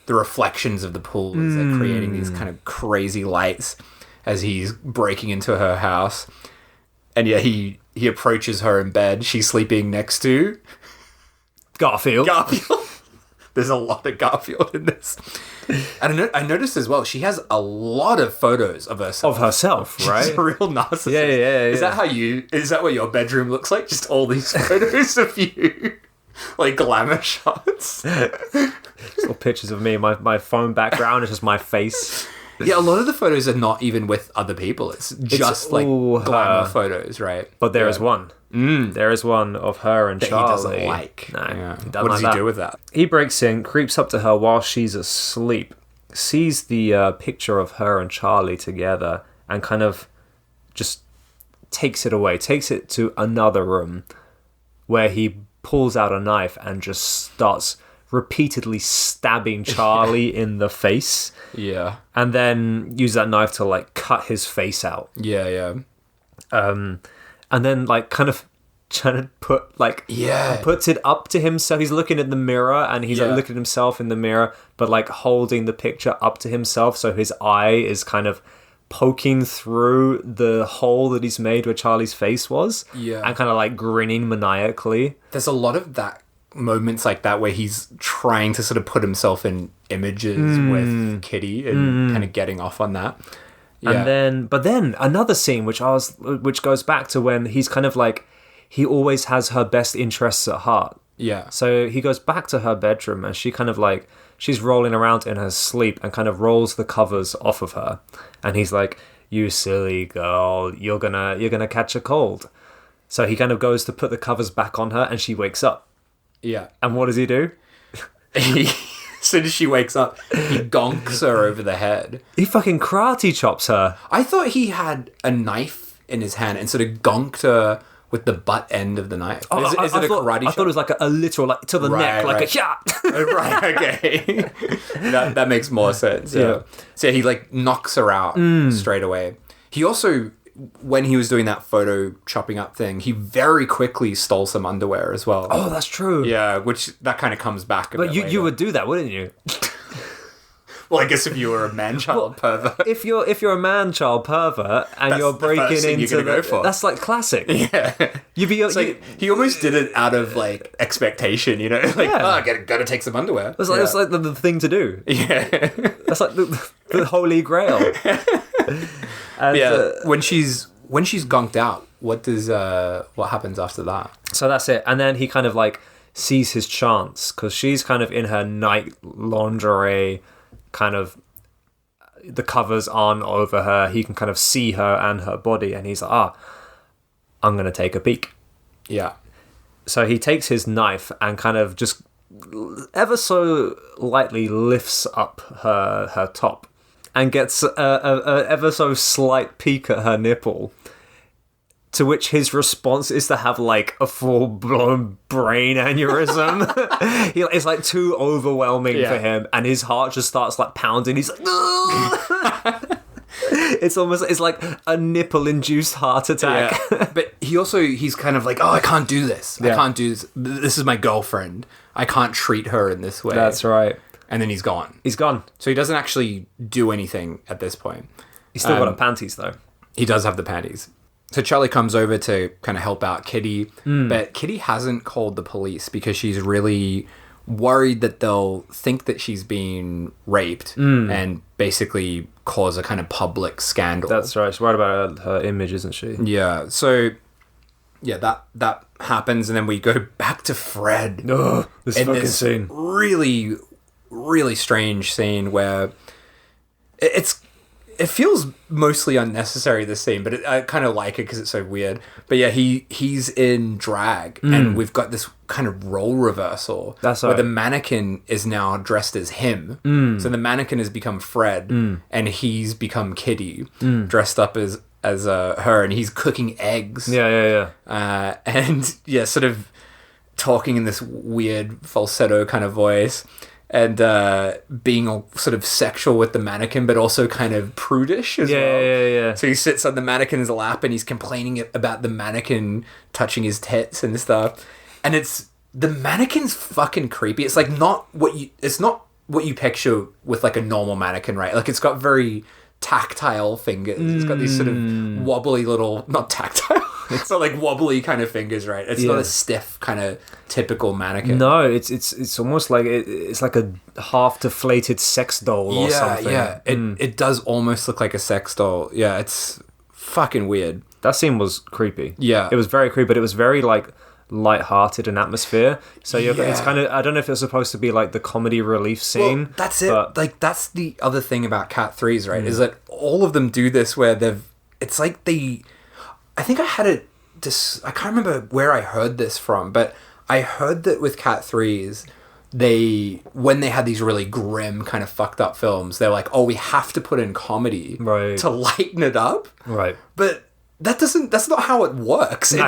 the reflections of the pool is like creating these kind of crazy lights as he's breaking into her house. And yeah, he approaches her in bed. She's sleeping next to Garfield. There's a lot of Garfield in this. And I noticed as well, she has a lot of photos of herself. Of herself, right? She's a real narcissist. Yeah. Is that what your bedroom looks like? Just all these photos of you? Like glamour shots? Little pictures of me. My phone background is just my face. Yeah, a lot of the photos are not even with other people. It's just like glamour photos, right? But there is one. There is one of her and Charlie. He doesn't like. No, Yeah. he doesn't What does like he do with that? He breaks in, creeps up to her while she's asleep, sees the picture of her and Charlie together, and kind of just takes it away, takes it to another room where he pulls out a knife and just starts repeatedly stabbing Charlie in the face. Yeah. And then use that knife to like cut his face out. Yeah. And then like kind of trying to put like puts it up to himself. He's looking in the mirror and he's like looking at himself in the mirror, but like holding the picture up to himself, so his eye is kind of poking through the hole that he's made where Charlie's face was, and kind of like grinning maniacally. There's a lot of that moments like that where he's trying to sort of put himself in images with Kitty and kind of getting off on that. And then another scene which goes back to when he's kind of like, he always has her best interests at heart. Yeah. So he goes back to her bedroom and she kind of like, she's rolling around in her sleep and kind of rolls the covers off of her. And he's like, "You silly girl, you're gonna catch a cold." So he kind of goes to put the covers back on her and she wakes up. Yeah. And what does he do? As soon as she wakes up, he gonks her over the head. He fucking karate chops her. I thought he had a knife in his hand and sort of gonked her with the butt end of the knife. Is it a karate chop? I thought it was like a literal, like to the neck, like a shot. Right, okay. that makes more sense. Yeah. So he like knocks her out straight away. He also, when he was doing that photo chopping up thing, he very quickly stole some underwear as well. Oh, that's true. Yeah, which that kind of comes back a bit later. You would do that, wouldn't you? Well, I guess if you were a man-child pervert. If you're a man-child pervert and you're breaking into go for. That's like classic. Yeah. He almost did it out of like expectation, you know? Like, I gotta take some underwear. It's like the thing to do. Yeah. That's like the holy grail. And, when she's gonked out, what happens after that? So that's it. And then he kind of like sees his chance because she's kind of in her night lingerie, kind of the covers on over her. He can kind of see her and her body, and he's like, I'm gonna take a peek. Yeah. So he takes his knife and kind of just ever so lightly lifts up her top and gets a ever so slight peek at her nipple, to which his response is to have like a full-blown brain aneurysm. It's like too overwhelming for him, and his heart just starts like pounding. He's like, it's like a nipple-induced heart attack. Yeah. But he's kind of like, I can't do this. I can't do this. This is my girlfriend. I can't treat her in this way. That's right. And then he's gone. He's gone. So he doesn't actually do anything at this point. He's still got her panties, though. He does have the panties. So Charlie comes over to kind of help out Kitty, but Kitty hasn't called the police because she's really worried that they'll think that she's been raped and basically cause a kind of public scandal. That's right. She's worried about her image, isn't she? Yeah. So, that happens, and then we go back to Fred. Oh, this fucking scene. Really, really strange scene where it feels mostly unnecessary, this scene, but I kind of like it because it's so weird. But yeah, he's in drag, and we've got this kind of role reversal. That's right. Where the mannequin is now dressed as him. So the mannequin has become Fred, and he's become Kitty, dressed up as her, and he's cooking eggs. Yeah. And sort of talking in this weird falsetto kind of voice. And being all sort of sexual with the mannequin, but also kind of prudish as well. Yeah. So he sits on the mannequin's lap and he's complaining about the mannequin touching his tits and stuff. And the mannequin's fucking creepy. It's like it's not what you picture with like a normal mannequin, right? Like it's got very tactile fingers. It's got these sort of wobbly little, not tactile. It's not like wobbly kind of fingers, right? It's not a stiff kind of typical mannequin. No, it's almost like it's like a half deflated sex doll or something. Yeah, it does almost look like a sex doll. Yeah, it's fucking weird. That scene was creepy. Yeah, it was very creepy, but it was very like light-hearted in atmosphere. So it's kind of, I don't know if it's supposed to be like the comedy relief scene. Well, that's it. Like that's the other thing about Cat 3s, right? Is that all of them do this where it's like I think I had I can't remember where I heard this from, but I heard that with Cat 3s, when they had these really grim kind of fucked up films, they're like, we have to put in comedy to lighten it up. Right. But that's not how it works. No.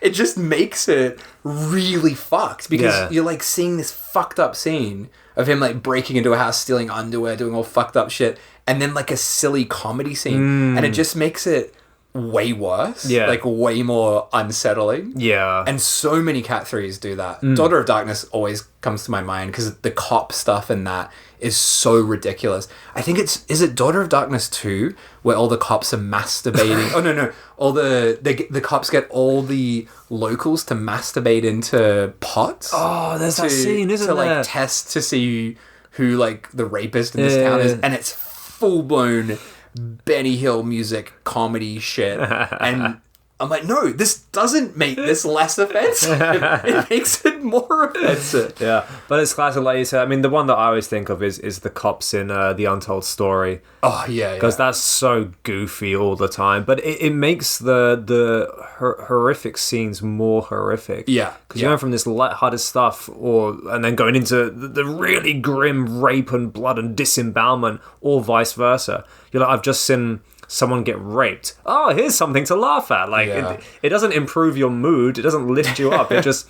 It just makes it really fucked because you're like seeing this fucked up scene of him like breaking into a house, stealing underwear, doing all fucked up shit, and then like a silly comedy scene, and it just makes it way worse. Yeah. Like, way more unsettling. Yeah. And so many Cat 3s do that. Daughter of Darkness always comes to my mind because the cop stuff in that is so ridiculous. I think is it Daughter of Darkness 2 where all the cops are masturbating? Oh, no. All the cops get all the locals to masturbate into pots. Oh, there's that scene, isn't there? To, like, test to see who, like, the rapist in this town is. And it's full-blown Benny Hill music comedy shit. And I'm like, no, this doesn't make this less offensive. It makes it more offensive. Yeah, but it's classic, like you said. I mean, the one that I always think of is the cops in The Untold Story. Oh, yeah. Because that's so goofy all the time. But it makes the horrific scenes more horrific. Yeah. Because you're going from this lighthearted stuff and then going into the really grim rape and blood and disembowelment, or vice versa. You're like, I've just seen someone get raped. Oh, here's something to laugh at. Like, it doesn't improve your mood. It doesn't lift you up. It just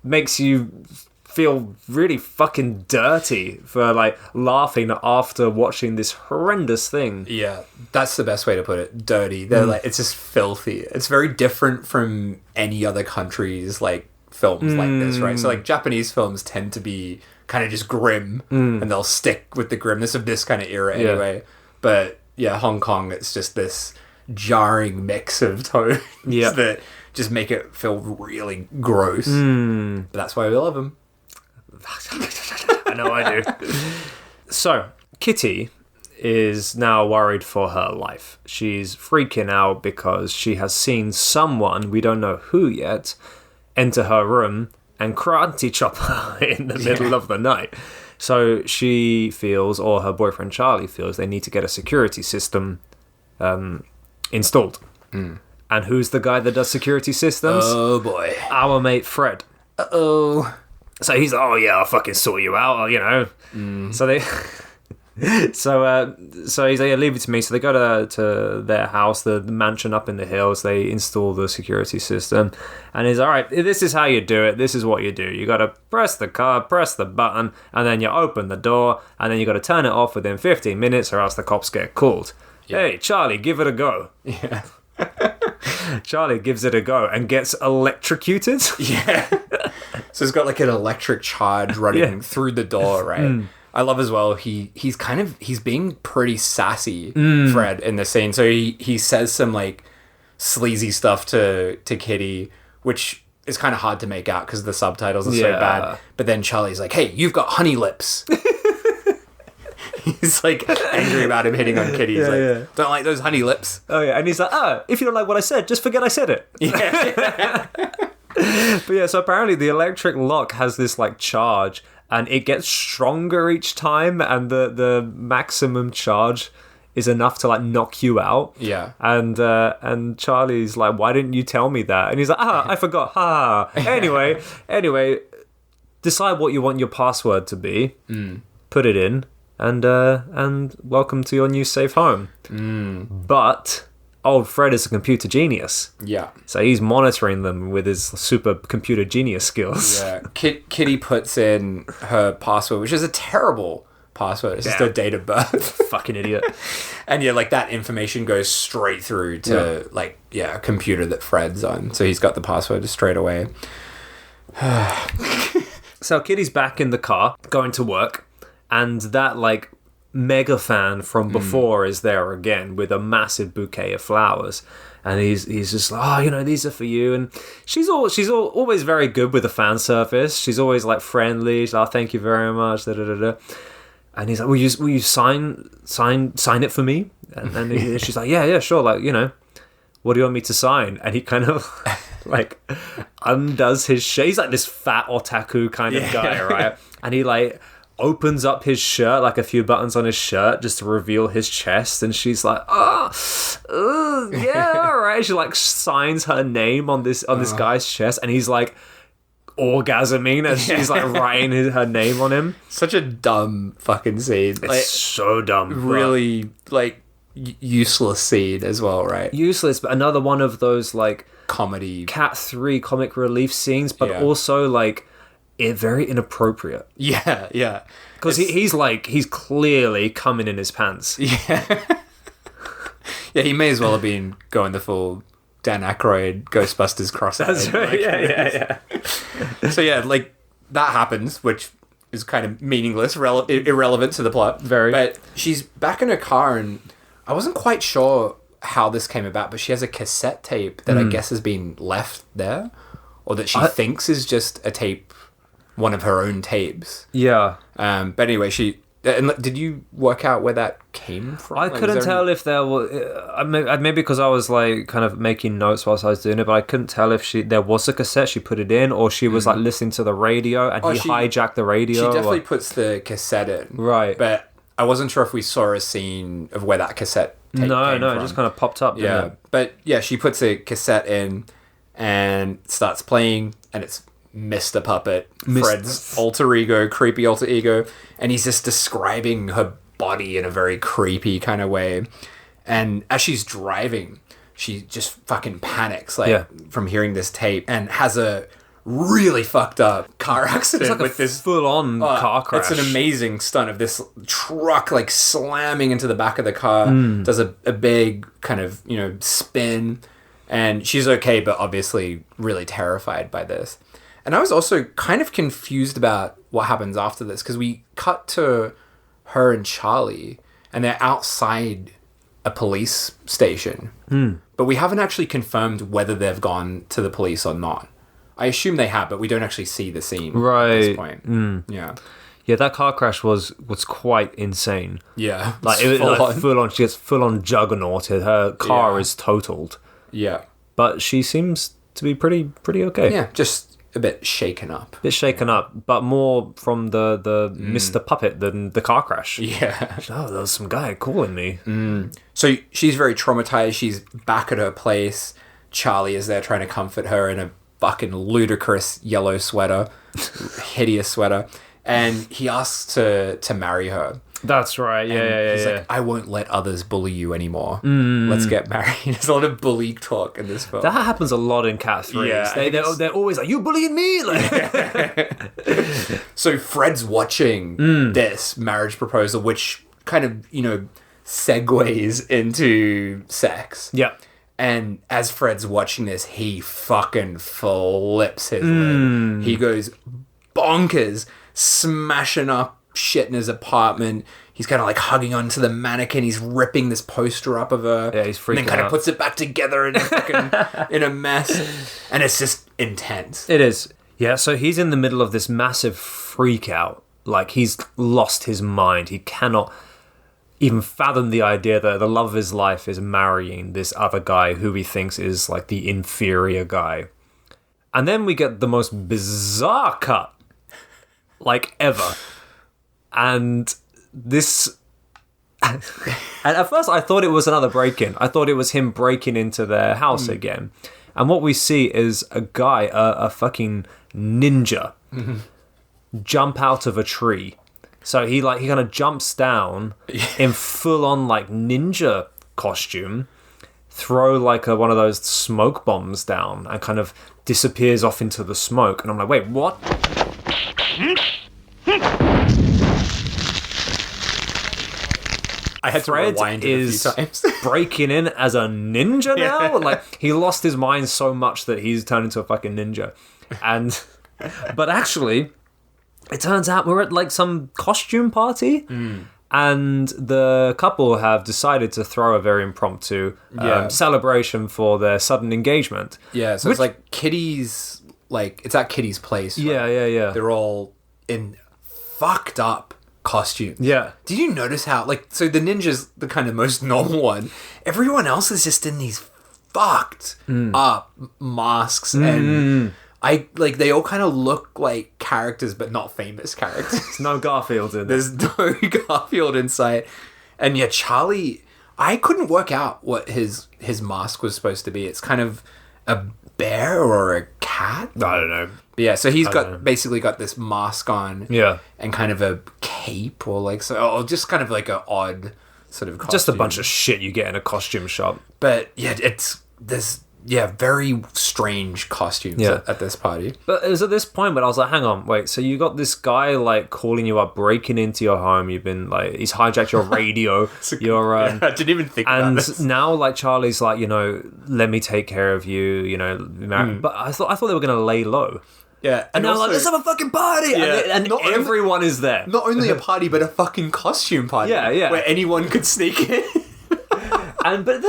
makes you feel really fucking dirty for, like, laughing after watching this horrendous thing. Yeah, that's the best way to put it. Dirty. They're like, it's just filthy. It's very different from any other country's, like, films like this, right? So, like, Japanese films tend to be kind of just grim, and they'll stick with the grimness of this kind of era anyway. But yeah, Hong Kong, it's just this jarring mix of tones that just make it feel really gross. But that's why we love them. I know I do. So, Kitty is now worried for her life. She's freaking out because she has seen someone, we don't know who yet, enter her room and karate chop her in the middle of the night. So she feels, or her boyfriend Charlie feels, they need to get a security system installed. And who's the guy that does security systems? Oh, boy. Our mate Fred. Uh-oh. So he's like, oh yeah, I'll fucking sort you out, you know. So they... So he's like, yeah, leave it to me. So they go to their house, the mansion up in the hills. They install the security system, and he's all right. This is how you do it. This is what you do. You got to press the card, press the button, and then you open the door, and then you got to turn it off within 15 minutes, or else the cops get called. Yeah. Hey, Charlie, give it a go. Yeah. Charlie gives it a go and gets electrocuted. Yeah. So it's got like an electric charge running through the door, right? I love as well, he's being pretty sassy, Fred, in the scene. So he says some like sleazy stuff to Kitty, which is kind of hard to make out because the subtitles are so bad. But then Charlie's like, hey, you've got honey lips. He's like angry about him hitting on Kitty. He's don't like those honey lips. Oh yeah, and he's like, if you don't like what I said, just forget I said it. Yeah. But yeah, so apparently the electric lock has this like charge, and it gets stronger each time, and the maximum charge is enough to like knock you out. Yeah. And Charlie's like, why didn't you tell me that? And he's like, I forgot. Ha. Anyway, decide what you want your password to be. Put it in, and welcome to your new safe home. But old Fred is a computer genius. Yeah. So he's monitoring them with his super computer genius skills. Yeah. Kitty puts in her password, which is a terrible password. It's just her date of birth. Fucking idiot. And yeah, like that information goes straight through to a computer that Fred's on. So he's got the password straight away. So Kitty's back in the car going to work, and that like mega fan from before is there again with a massive bouquet of flowers, and he's just like, these are for you. And she's always very good with the fan service. She's always like friendly. She's like, thank you very much. And he's like, will you sign it for me? And she's like, yeah, sure. Like, what do you want me to sign? And he kind of like undoes his shirt. He's like this fat otaku kind of guy, right? And he like opens up his shirt, like a few buttons on his shirt, just to reveal his chest. And she's like, yeah, all right. She like signs her name on this guy's chest, and he's like orgasming as she's like writing her name on him. Such a dumb fucking scene. It's like, so dumb. Really, like, useless scene as well, right? Useless, but another one of those like comedy Cat 3 comic relief scenes, but also like very inappropriate. Yeah. Because he's clearly coming in his pants. Yeah. Yeah, he may as well have been going the full Dan Aykroyd Ghostbusters cross-eyed. That's right. Like, Yeah. So yeah, like that happens, which is kind of meaningless, irrelevant to the plot. Very. But she's back in her car, and I wasn't quite sure how this came about, but she has a cassette tape that I guess has been left there, or that she thinks is just a tape, one of her own tapes. Yeah. But anyway, and did you work out where that came from? I couldn't tell if there was... maybe because I was like kind of making notes whilst I was doing it, but I couldn't tell if there was a cassette, she put it in, or she was like listening to the radio and he hijacked the radio. She definitely puts the cassette in. Right. But I wasn't sure if we saw a scene of where that cassette tape came No, from. it just kind of popped up. Yeah. It? But yeah, she puts a cassette in and starts playing, and it's Mr. Puppet, Fred's creepy alter ego, and he's just describing her body in a very creepy kind of way. And as she's driving, she just fucking panics from hearing this tape, and has a really fucked up car accident like with this full-on car crash. It's an amazing stunt of this truck like slamming into the back of the car, does a big kind of, spin, and she's okay, but obviously really terrified by this. And I was also kind of confused about what happens after this, because we cut to her and Charlie, and they're outside a police station. But we haven't actually confirmed whether they've gone to the police or not. I assume they have, but we don't actually see the scene at this point. Yeah. Yeah, that car crash was quite insane. Yeah. Like, it was like full on. She gets full on juggernauted. Her car is totaled. Yeah. But she seems to be pretty okay. Yeah, just a bit shaken up. But more from the Mr. Puppet than the car crash. Yeah. Oh, there was some guy calling me. So she's very traumatized. She's back at her place. Charlie is there trying to comfort her in a fucking ludicrous yellow sweater. Hideous sweater. And he asks to marry her. That's right. Yeah. He's like, I won't let others bully you anymore. Let's get married. There's a lot of bully talk in this film. That happens a lot in Cat 3. Yeah, they're always like, you bullying me? Like... So Fred's watching this marriage proposal, which kind of, segues into sex. Yeah. And as Fred's watching this, he fucking flips his lid. He goes bonkers, smashing up shit in his apartment. He's kind of like hugging onto the mannequin. He's ripping this poster up of her. Yeah, he's freaking out. And then kind of puts it back together in a fucking in a mess. And it's just intense. It is. Yeah, so he's in the middle of this massive freak out. Like, he's lost his mind. He cannot even fathom the idea that the love of his life is marrying this other guy who he thinks is like the inferior guy. And then we get the most bizarre cut like ever. And this... and at first I thought it was another break-in. I thought it was him breaking into their house again. And what we see is a guy, a fucking ninja, jump out of a tree. So he kind of jumps down in full-on like ninja costume, throw like one of those smoke bombs down, and kind of disappears off into the smoke. And I'm like, wait, what? I had to rewind it a few times. Breaking in as a ninja now? Like, he lost his mind so much that he's turned into a fucking ninja. But actually, it turns out we're at like some costume party, and the couple have decided to throw a very impromptu celebration for their sudden engagement. Yeah, so it's like Kitty's, like, it's at Kitty's place. Right? Yeah. They're all in fucked up costumes. Yeah. Did you notice how, like, so the ninja's the kind of most normal one. Everyone else is just in these fucked up masks, and they all kind of look like characters, but not famous characters. No Garfield in There's no Garfield in sight. And yeah, Charlie, I couldn't work out what his mask was supposed to be. It's kind of a bear or a cat? I don't know. But yeah, so he's basically got this mask on. Yeah. And kind of a cape or just kind of like an odd sort of costume. Just a bunch of shit you get in a costume shop. But yeah, there's very strange costumes at this party. But it was at this point when I was like, hang on, wait, so you got this guy, like, calling you up, breaking into your home, you've been, like, he's hijacked your radio, I didn't even think about this. And now, like, Charlie's like, let me take care of you, but I thought they were going to lay low. Yeah. And now, like, let's have a fucking party! Yeah. And everyone is there. Not only a party, but a fucking costume party. Yeah. Where anyone could sneak in. But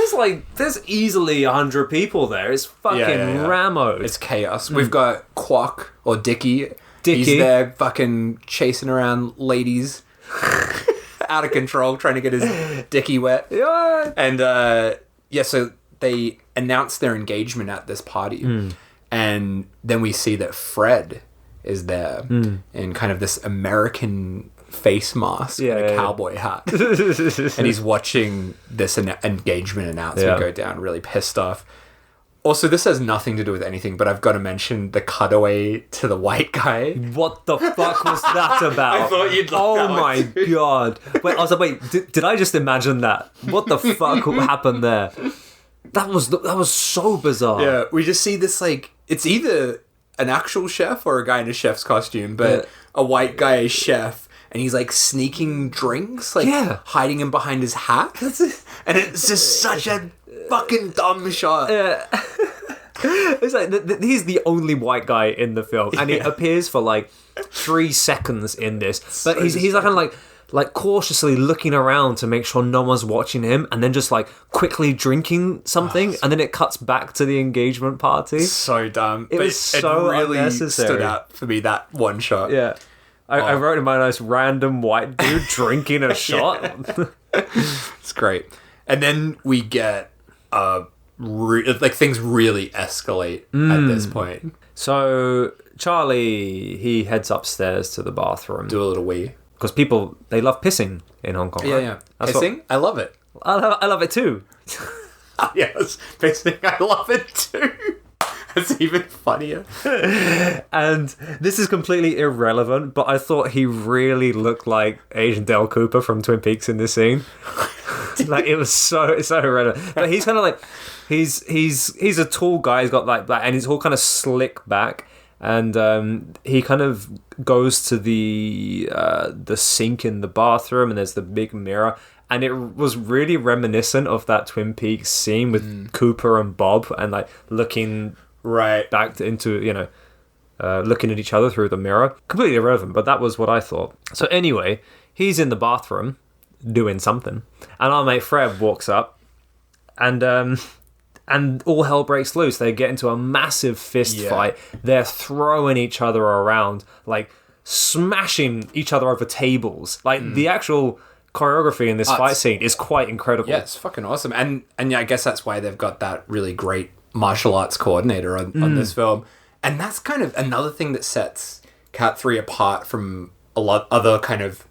there's easily 100 people there. It's fucking Ramos. It's chaos. We've got Quack or Dickie. He's there fucking chasing around ladies. Out of control, trying to get his Dickie wet. Yeah. And, so they announced their engagement at this party. And then we see that Fred is there in kind of this American face mask and a cowboy hat. And he's watching this engagement announcement go down, really pissed off. Also, this has nothing to do with anything, but I've got to mention the cutaway to the white guy. What the fuck was that about? I thought you'd love that my god. Wait, I was like, did I just imagine that? What the fuck happened there? That was so bizarre. Yeah, we just see this, like, it's either an actual chef or a guy in a chef's costume, but a white guy is chef. And he's, like, sneaking drinks, like, hiding him behind his hat. And it's just such a fucking dumb shot. Yeah. It's like, he's the only white guy in the film. And he appears for, like, 3 seconds in this. But he's like, kind of like cautiously looking around to make sure no one's watching him. And then just, like, quickly drinking something. And then it cuts back to the engagement party. So dumb. It was so really unnecessary. Stood out for me, that one shot. Yeah. I wrote in my notes, random white dude drinking a shot. It's great. And then we get, things really escalate at this point. So, Charlie, he heads upstairs to the bathroom. Do a little wee. Because people, they love pissing in Hong Kong, right? Yeah. Pissing? I love it. I love it too. Yes, pissing, I love it too. It's even funnier. And this is completely irrelevant, but I thought he really looked like Agent Dale Cooper from Twin Peaks in this scene. Like, it was it's so irrelevant. But he's kind of like, he's a tall guy. He's got like black, and he's all kind of slick back. And he kind of goes to the sink in the bathroom, and there's the big mirror. And it was really reminiscent of that Twin Peaks scene with Cooper and Bob, and like looking back into, looking at each other through the mirror. Completely irrelevant, but that was what I thought. So anyway, he's in the bathroom doing something, and our mate Fred walks up, and all hell breaks loose. They get into a massive fist fight. They're throwing each other around, like smashing each other over tables. Like the actual choreography in this fight scene is quite incredible. Yeah, it's fucking awesome. And I guess that's why they've got that really great martial arts coordinator on this film. And that's kind of another thing that sets Cat 3 apart from a lot other kind of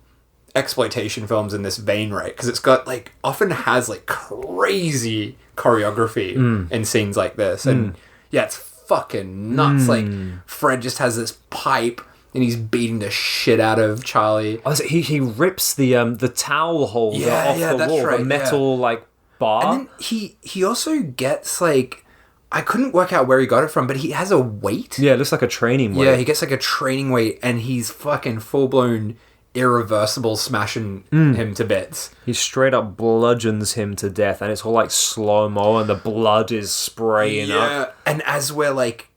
exploitation films in this vein, right? Because it's got, like, often has, like, crazy choreography in scenes like this. And yeah, it's fucking nuts. Like, Fred just has this pipe and he's beating the shit out of Charlie. Oh, he rips the towel holder off the wall, right, the metal like bar. And then he also gets, like, I couldn't work out where he got it from, but he has a weight. Yeah, it looks like a training weight. Yeah, he gets like a training weight, and he's fucking full blown irreversible smashing him to bits. He straight up bludgeons him to death, and it's all like slow mo, and the blood is spraying up. And as we're like,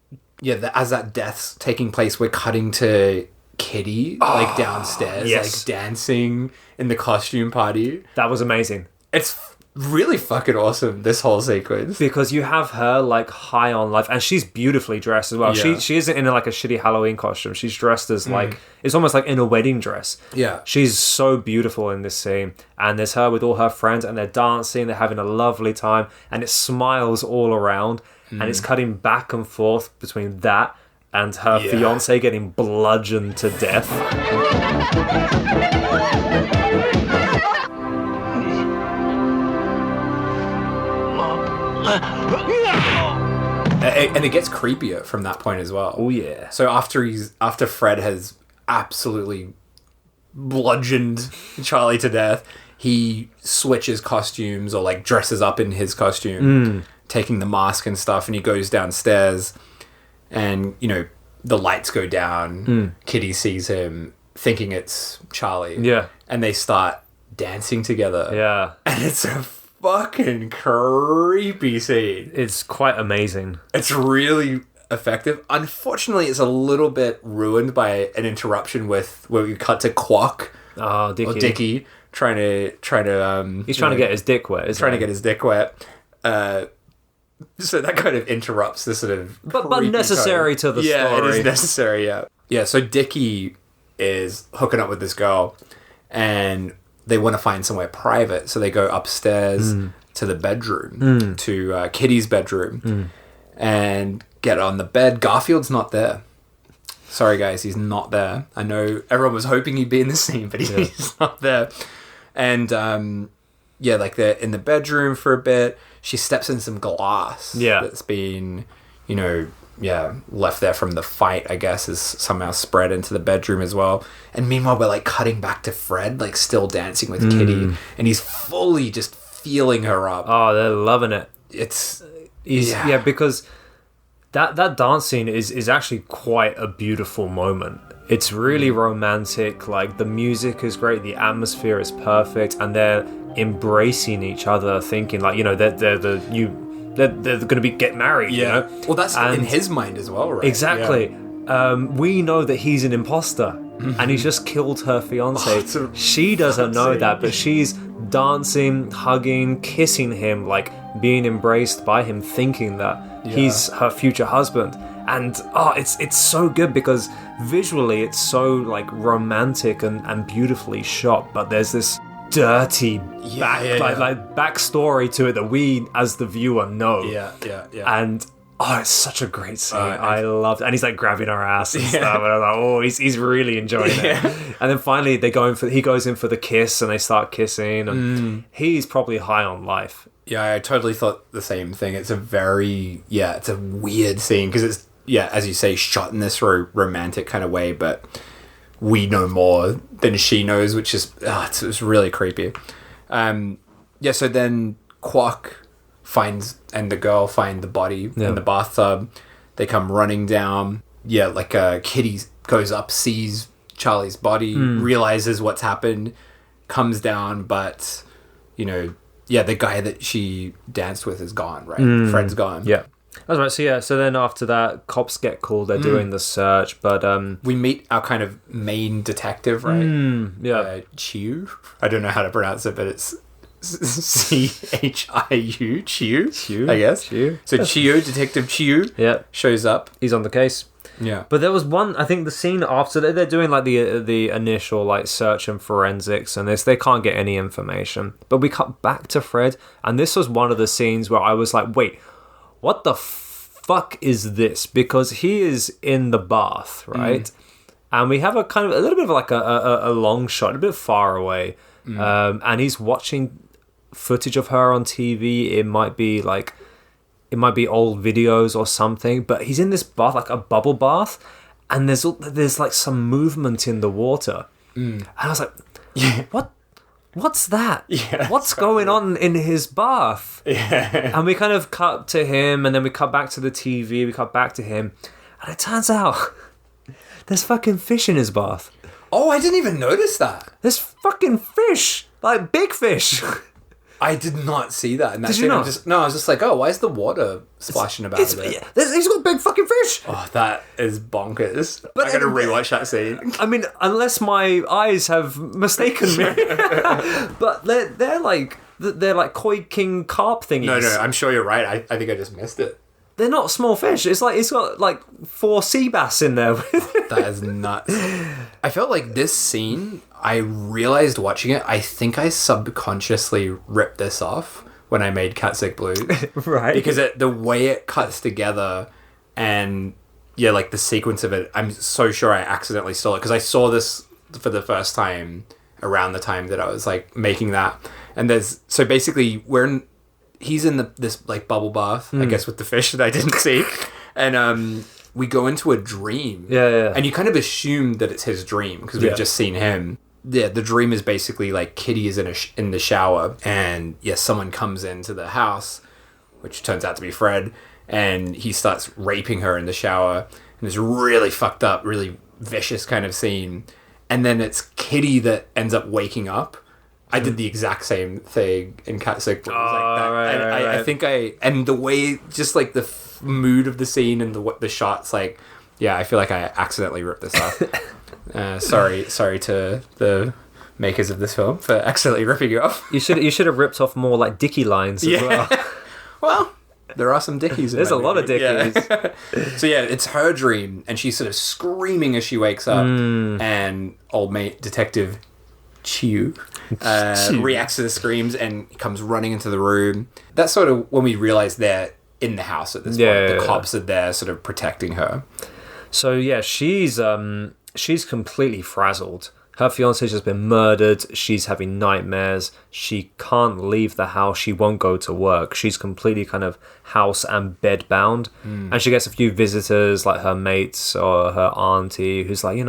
as that death's taking place, we're cutting to Kitty like downstairs, like dancing in the costume party. That was amazing. It's really fucking awesome, this whole sequence, because you have her like high on life, and she's beautifully dressed as well. She isn't in like a shitty Halloween costume. She's dressed as like, it's almost like in a wedding dress. She's so beautiful in this scene, and there's her with all her friends, and they're dancing, they're having a lovely time, and it smiles all around, and it's cutting back and forth between that and her fiance getting bludgeoned to death. And it gets creepier from that point as well. Oh yeah. So after Fred has absolutely bludgeoned Charlie to death, he switches costumes or like dresses up in his costume, taking the mask and stuff, and he goes downstairs, and you know the lights go down. Kitty sees him, thinking it's Charlie. Yeah. And they start dancing together. Yeah. And it's a fucking creepy scene. It's quite amazing. It's really effective. Unfortunately, it's a little bit ruined by an interruption with where we cut to Quack. Oh, Dickie. Or Dickie trying to He's trying to get his dick wet, isn't he? trying to get his dick wet. So that kind of interrupts the sort of but necessary to the story. Yeah, it is necessary, yeah. Yeah, so Dickie is hooking up with this girl, and they want to find somewhere private, so they go upstairs to the bedroom, to Kitty's bedroom, and get on the bed. Garfield's not there. Sorry, guys, he's not there. I know everyone was hoping he'd be in the scene, but he's not there. And, yeah, like they're in the bedroom for a bit. She steps in some glass that's been, you know, left there from the fight, I guess, is somehow spread into the bedroom as well. And meanwhile, we're like cutting back to Fred, like still dancing with Kitty, and he's fully just feeling her up. Oh, they're loving it. Because that dance scene is actually quite a beautiful moment. It's really romantic. Like, the music is great, the atmosphere is perfect, and they're embracing each other, thinking like, you know, they're going to get married. Yeah. You know? Well, that's in his mind as well, right? Exactly. Yeah. We know that he's an imposter, and he's just killed her fiance. She doesn't know that, but she's dancing, hugging, kissing him, like being embraced by him, thinking that he's her future husband. And it's so good because visually it's so like romantic and beautifully shot, but there's this dirty backstory to it that we as the viewer know. And it's such a great scene. I loved it. And he's like grabbing her ass and stuff, and I was like, he's really enjoying it. And then finally he goes in for the kiss, and they start kissing, and he's probably high on life. Yeah, I totally thought the same thing. It's a very it's a weird scene because it's as you say, shot in this romantic kind of way, but we know more than she knows, which is it's really creepy. So then Quack and the girl find the body in the bathtub. They come running down. Kitty goes up, sees Charlie's body, realizes what's happened, comes down, but you know, the guy that she danced with is gone, right? Fred's gone. Yeah. That's right. So then after that, cops get called. They're doing the search, but we meet our kind of main detective, right? Chiu. I don't know how to pronounce it, but it's Chiu. Chiu, I guess. Chiu. So Chiu, Detective Chiu, shows up. He's on the case. Yeah. But there was one, I think the scene after they're doing like the initial like search and forensics and they can't get any information. But we cut back to Fred, and this was one of the scenes where I was like, wait, what the fuck is this? Because he is in the bath, right? And we have a kind of a little bit of like a long shot, a bit far away. And he's watching footage of her on TV. It might be old videos or something, but he's in this bath, like a bubble bath, and there's like some movement in the water. And I was like, what's that? What's going on in his bath? And we kind of cut to him, and then we cut back to the TV, we cut back to him, and it turns out there's fucking fish in his bath. Oh, I didn't even notice that. There's fucking fish, like big fish. I did not see that. Did you not? I was just like, why is the water splashing about a bit? He's got big fucking fish. Oh, that is bonkers. But I gotta rewatch that scene. I mean, unless my eyes have mistaken me. But they're like koi king carp thingies. No, I'm sure you're right. I think I just missed it. They're not small fish. It's like it's got like 4 sea bass in there. That is nuts. I felt like this scene, I realized watching it, I think I subconsciously ripped this off when I made Cat Sick Blues. Right. Because the way it cuts together and like the sequence of it, I'm so sure I accidentally stole it. Because I saw this for the first time around the time that I was like making that. And so basically he's in this like bubble bath, I guess, with the fish that I didn't see. And we go into a dream. Yeah. And you kind of assume that it's his dream because we've just seen him. Yeah, the dream is basically like Kitty is in the shower, and someone comes into the house. which turns out to be Fred, and he starts raping her in the shower, and it's really fucked up, really vicious kind of scene. And then it's Kitty that ends up waking up. I did the exact same thing in Cat Sick. I think and the way, just like the mood of the scene and the shots, like, yeah, I feel like I accidentally ripped this off. Sorry to the makers of this film for accidentally ripping it off. You should have ripped off more like Dickie lines as well. Well, there are some Dickies in There's a movie. lot of Dickies. Yeah. So yeah, it's her dream, and she's sort of screaming as she wakes up, and old mate detective Chiu reacts to the screams and comes running into the room. That's sort of when we realize they're in the house at this point. The cops are there sort of protecting her. So yeah, she's completely frazzled. Her fiance's just been murdered. She's having nightmares. She can't leave the house. She won't go to work. She's completely kind of house and bed bound. And she gets a few visitors, like her mates or her auntie, who's like,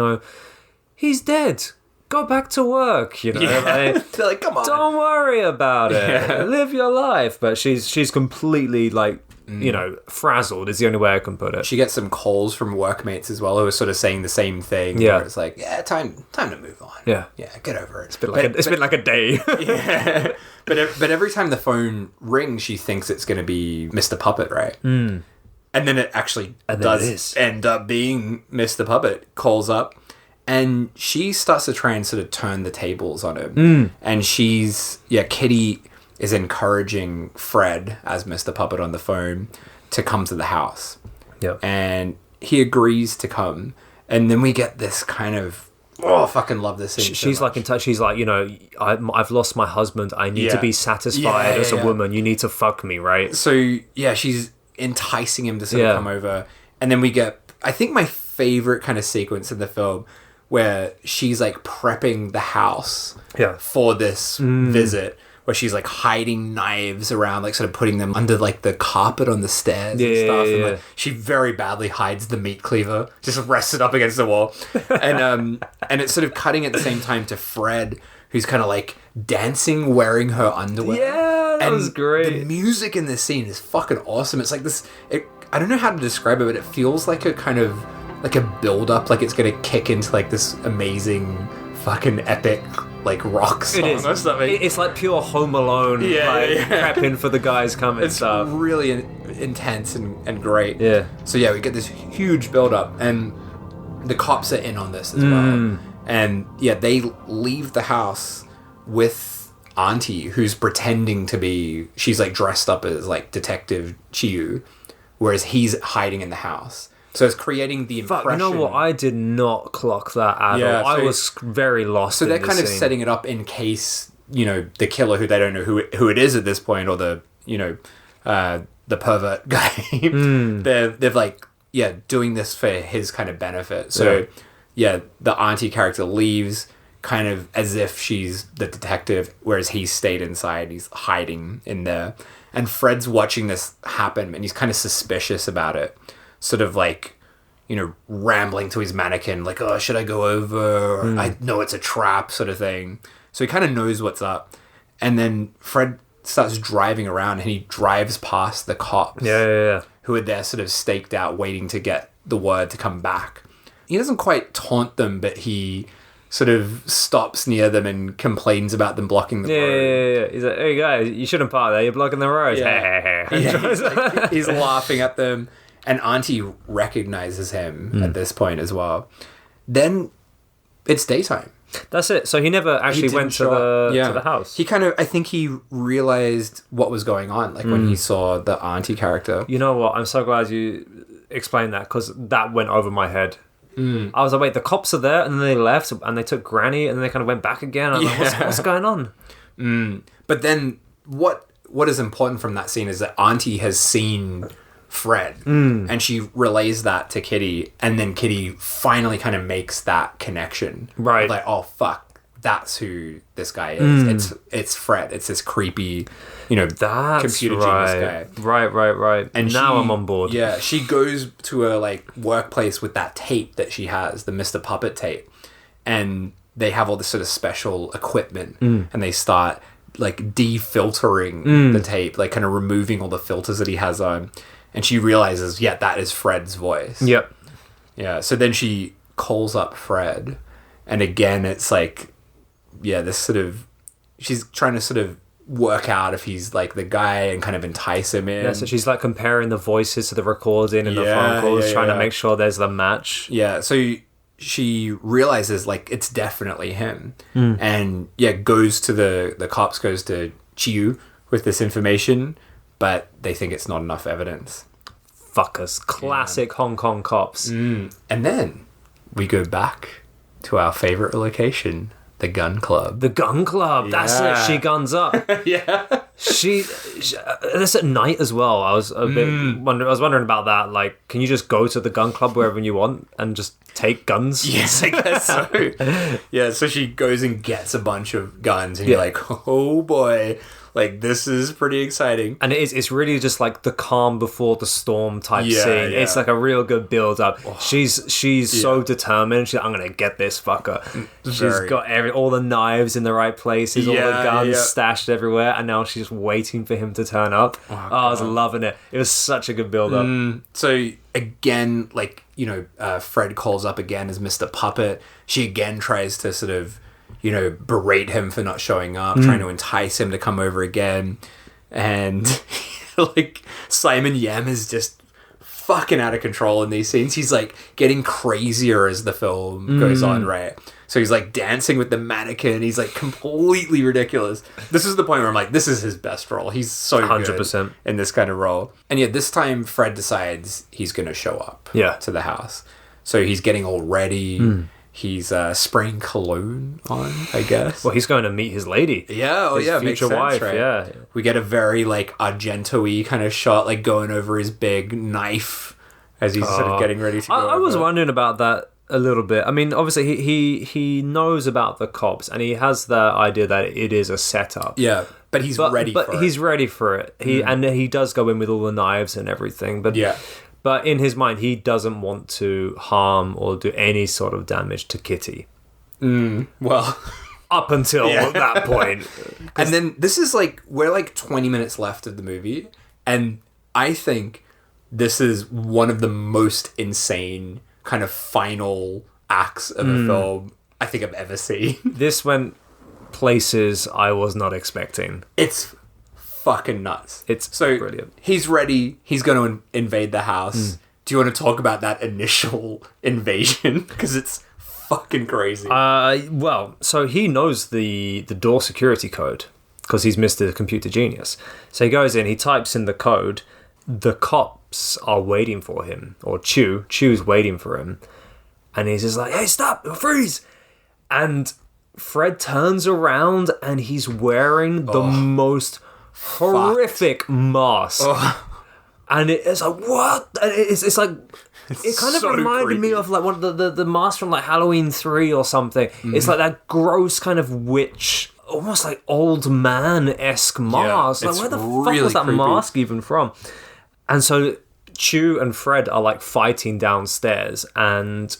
he's dead. Go back to work. They're like, come on. Don't worry about it. Live your life. But she's completely like, frazzled is the only way I can put it. She gets some calls from workmates as well who are sort of saying the same thing. Yeah. Where it's like, time to move on. Yeah. Yeah, get over it. It's been like a day. Yeah. But every time the phone rings, she thinks it's going to be Mr. Puppet, right? And then it actually does end up being Mr. Puppet. Calls up, and she starts to try and sort of turn the tables on him. And Kitty is encouraging Fred as Mr. Puppet on the phone to come to the house. Yeah. And he agrees to come. And then we get this kind of, I fucking love this scene. She's like in touch. She's like, I've lost my husband. I need to be satisfied as a woman. You need to fuck me, right? So, yeah, she's enticing him to sort of come over. And then we get, I think, my favorite kind of sequence in the film where she's like prepping the house for this visit, where she's like hiding knives around, like sort of putting them under like the carpet on the stairs and stuff. And like, she very badly hides the meat cleaver, just rests it up against the wall. And it's sort of cutting at the same time to Fred, who's kind of like dancing wearing her underwear. Yeah, that was great. The music in this scene is fucking awesome. It's like this, I don't know how to describe it, but it feels like a kind of like a build up, like it's going to kick into like this amazing fucking epic like rock song or something. It's like pure Home Alone, prepping for the guys coming. It's stuff. really intense and great. Yeah. So yeah, we get this huge build up, and the cops are in on this as well. And yeah, they leave the house with Auntie, who's pretending to be. She's like dressed up as like Detective Chiu, whereas he's hiding in the house. So it's creating the impression. You know what? I did not clock that at all. I was very lost. So they're kind of setting it up in case the killer, who they don't know who it is at this point, or the the pervert guy. They're like doing this for his kind of benefit. So the auntie character leaves kind of as if she's the detective, whereas he stayed inside. He's hiding in there, and Fred's watching this happen, and he's kind of suspicious about it. Sort of like, rambling to his mannequin, like, oh, should I go over? I know it's a trap, sort of thing. So he kind of knows what's up. And then Fred starts driving around, and he drives past the cops. Who are there sort of staked out, waiting to get the word to come back. He doesn't quite taunt them, but he sort of stops near them and complains about them blocking the road. He's like, hey guys, you shouldn't park there, you're blocking the road. He's laughing at them. And Auntie recognizes him at this point as well. Then it's daytime. That's it. So he never actually went to the house. He kind of, I think he realized what was going on, like when he saw the Auntie character. You know what? I'm so glad you explained that, because that went over my head. I was like, wait, the cops are there, and then they left, and they took Granny, and then they kind of went back again. I'm like, what's going on? But then what is important from that scene is that Auntie has seen Fred, and she relays that to Kitty, and then Kitty finally kind of makes that connection. Right. Like, oh, fuck, that's who this guy is. It's Fred. It's this creepy, that's computer genius guy. Right. And now I'm on board. Yeah, she goes to her like workplace with that tape that she has, the Mr. Puppet tape, and they have all this sort of special equipment, and they start like defiltering the tape, like kind of removing all the filters that he has on, and she realizes, yeah, that is Fred's voice. Yep. Yeah. So then she calls up Fred, and again, it's like, yeah, this sort of, she's trying to sort of work out if he's like the guy and kind of entice him in. Yeah, so she's like comparing the voices to the recording and the phone calls, trying to make sure there's the match. Yeah, so she realizes like it's definitely him, and goes to the cops, goes to Chiu with this information, but they think it's not enough evidence. Fuckers, classic Hong Kong cops. And then we go back to our favorite location, the gun club. The gun club, that's it. She guns up. She this at night as well. I was a bit wondering about that. Like, can you just go to the gun club wherever you want and just take guns? Yes, I guess so. Yeah, so she goes and gets a bunch of guns, and you're like, oh boy, like this is pretty exciting. And it's really just like the calm before the storm type scene. Yeah. It's like a real good build up. She's so determined. She's like, I'm gonna get this fucker. She's got all the knives in the right places, all the guns stashed everywhere, and now she's just waiting for him to turn up. I was loving it. It was such a good build up. So again, like, you know, Fred calls up again as Mr. Puppet. She again tries to sort of, you know, berate him for not showing up, trying to entice him to come over again. And like Simon Yam is just fucking out of control in these scenes. He's like getting crazier as the film goes on, right? So he's like dancing with the mannequin. He's like completely ridiculous. This is the point where I'm like, this is his best role. He's so 100% good in this kind of role. And yet this time Fred decides he's going to show up to the house. So he's getting all ready. He's spraying cologne on, I guess. Well, he's going to meet his lady. Yeah, his future wife, right? Yeah. We get a very like Argento-y kind of shot, like going over his big knife as he's sort of getting ready to go I was wondering about that a little bit. I mean, obviously he knows about the cops, and he has the idea that it is a setup. Yeah, but he's ready for it. But he's ready for it. And he does go in with all the knives and everything. But But in his mind, he doesn't want to harm or do any sort of damage to Kitty. Well, up until that point. And then this is like, we're like 20 minutes left of the movie, and I think this is one of the most insane kind of final acts of a film I think I've ever seen. This went places I was not expecting. It's fucking nuts. It's so brilliant. He's ready. He's going to invade the house. Do you want to talk about that initial invasion? Because it's fucking crazy. Well, so he knows the door security code because he's Mr. Computer Genius. So he goes in, he types in the code. The cops are waiting for him, or Chew's waiting for him, and he's just like, "Hey, stop! Freeze!" And Fred turns around and he's wearing the most horrific mask, and it's like, what? And it's like, it kind of so reminded me of like one of the mask from like Halloween 3 or something. It's like that gross kind of witch, almost like old man-esque mask. Like, where the fuck was that mask even from? And so Chew and Fred are like fighting downstairs, and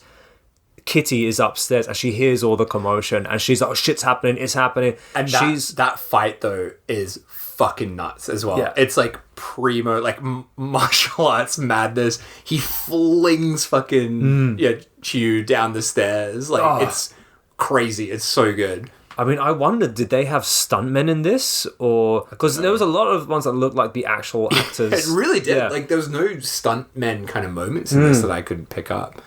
Kitty is upstairs and she hears all the commotion, and she's like, oh, shit's happening, it's happening. And that fight though is fucking nuts as well. It's like primo, like martial arts madness. He flings fucking Chew down the stairs. Like it's crazy. It's so good. I mean, I wondered, did they have stuntmen in this? Or because there was a lot of ones that looked like the actual actors. It really did. Yeah. Like, there was no stuntmen kind of moments in this that I could pick up.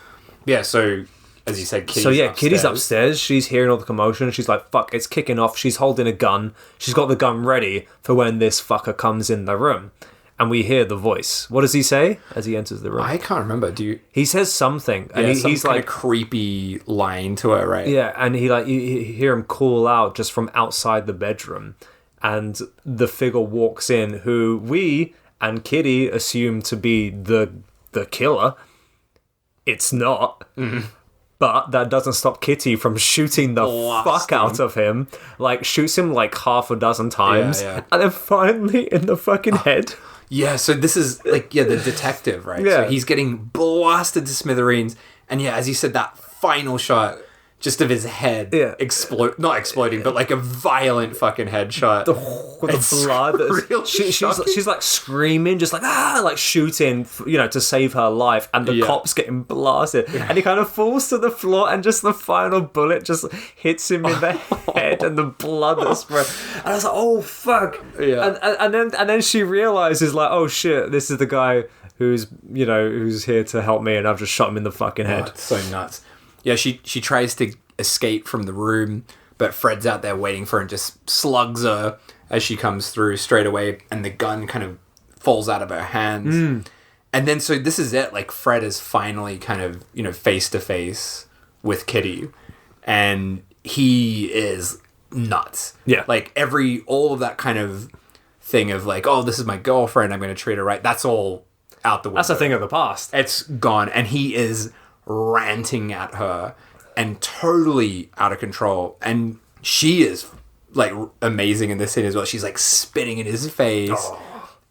Yeah, so, as you said, Kitty's upstairs. She's hearing all the commotion. She's like, fuck, it's kicking off. She's holding a gun. She's got the gun ready for when this fucker comes in the room. And we hear the voice. What does he say as he enters the room? I can't remember. He says something, and he's some like kind of creepy line to it, right? Yeah, and you hear him call out just from outside the bedroom, and the figure walks in, who we and Kitty assume to be the killer. It's not. But that doesn't stop Kitty from shooting the fuck out of him. Like, shoots him like half a dozen times. And then finally in the fucking head. Yeah, so this is, like, the detective, right? Yeah. So he's getting blasted to smithereens. And as you said, that final shot, just of his head not exploding, but like a violent fucking headshot. With the blood. Really she's like screaming, just like, like shooting, to save her life. And the cop's getting blasted. And he kind of falls to the floor and just the final bullet just hits him in the head and the blood that's spread. And I was like, oh, fuck. Yeah. And then she realizes, like, oh, shit, this is the guy who's here to help me, and I've just shot him in the fucking head. It's so nuts. Yeah, she tries to escape from the room, but Fred's out there waiting for her and just slugs her as she comes through straight away, and the gun kind of falls out of her hands. And then, so this is it. Like, Fred is finally kind of, face to face with Kitty, and he is nuts. Yeah. Like, all of that kind of thing of like, oh, this is my girlfriend, I'm going to treat her right. That's all out the window. That's a thing of the past. It's gone. And he is ranting at her and totally out of control. And she is like amazing in this scene as well. She's like spitting in his face.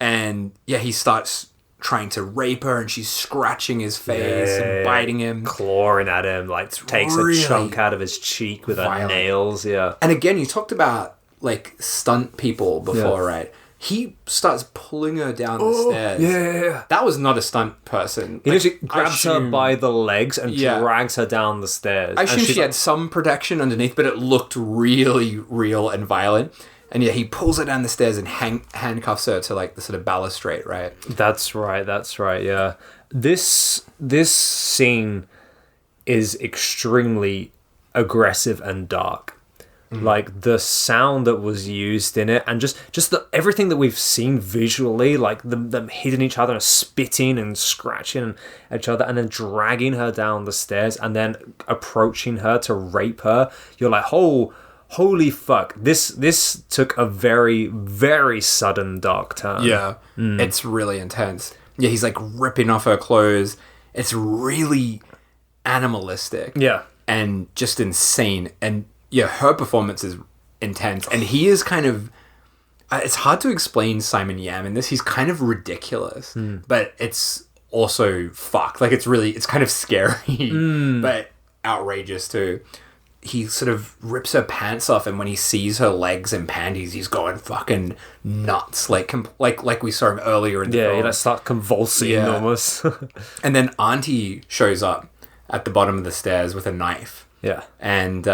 And yeah, he starts trying to rape her, and she's scratching his face and biting him, clawing at him, like takes a chunk out of his cheek with her nails. And again, you talked about like stunt people before, right? He starts pulling her down the stairs. Yeah. That was not a stunt person. He literally grabs her by the legs and drags her down the stairs. I assume she had some protection underneath, but it looked really real and violent. And yeah, he pulls her down the stairs and handcuffs her to like the sort of balustrade, right? That's right, yeah. This scene is extremely aggressive and dark. Like the sound that was used in it, and just everything that we've seen visually, like them hitting each other and spitting and scratching at each other, and then dragging her down the stairs and then approaching her to rape her. You're like, holy fuck! This took a very, very sudden dark turn. Yeah, it's really intense. Yeah, he's like ripping off her clothes. It's really animalistic. Yeah, and just insane. And yeah, her performance is intense, and he is kind of... it's hard to explain Simon Yam in this. He's kind of ridiculous, but it's also fucked. Like, it's kind of scary, but outrageous too. He sort of rips her pants off, and when he sees her legs and panties, he's going fucking nuts, like we saw him earlier in the film. Yeah, he starts convulsing almost. And then Auntie shows up at the bottom of the stairs with a knife. Yeah, and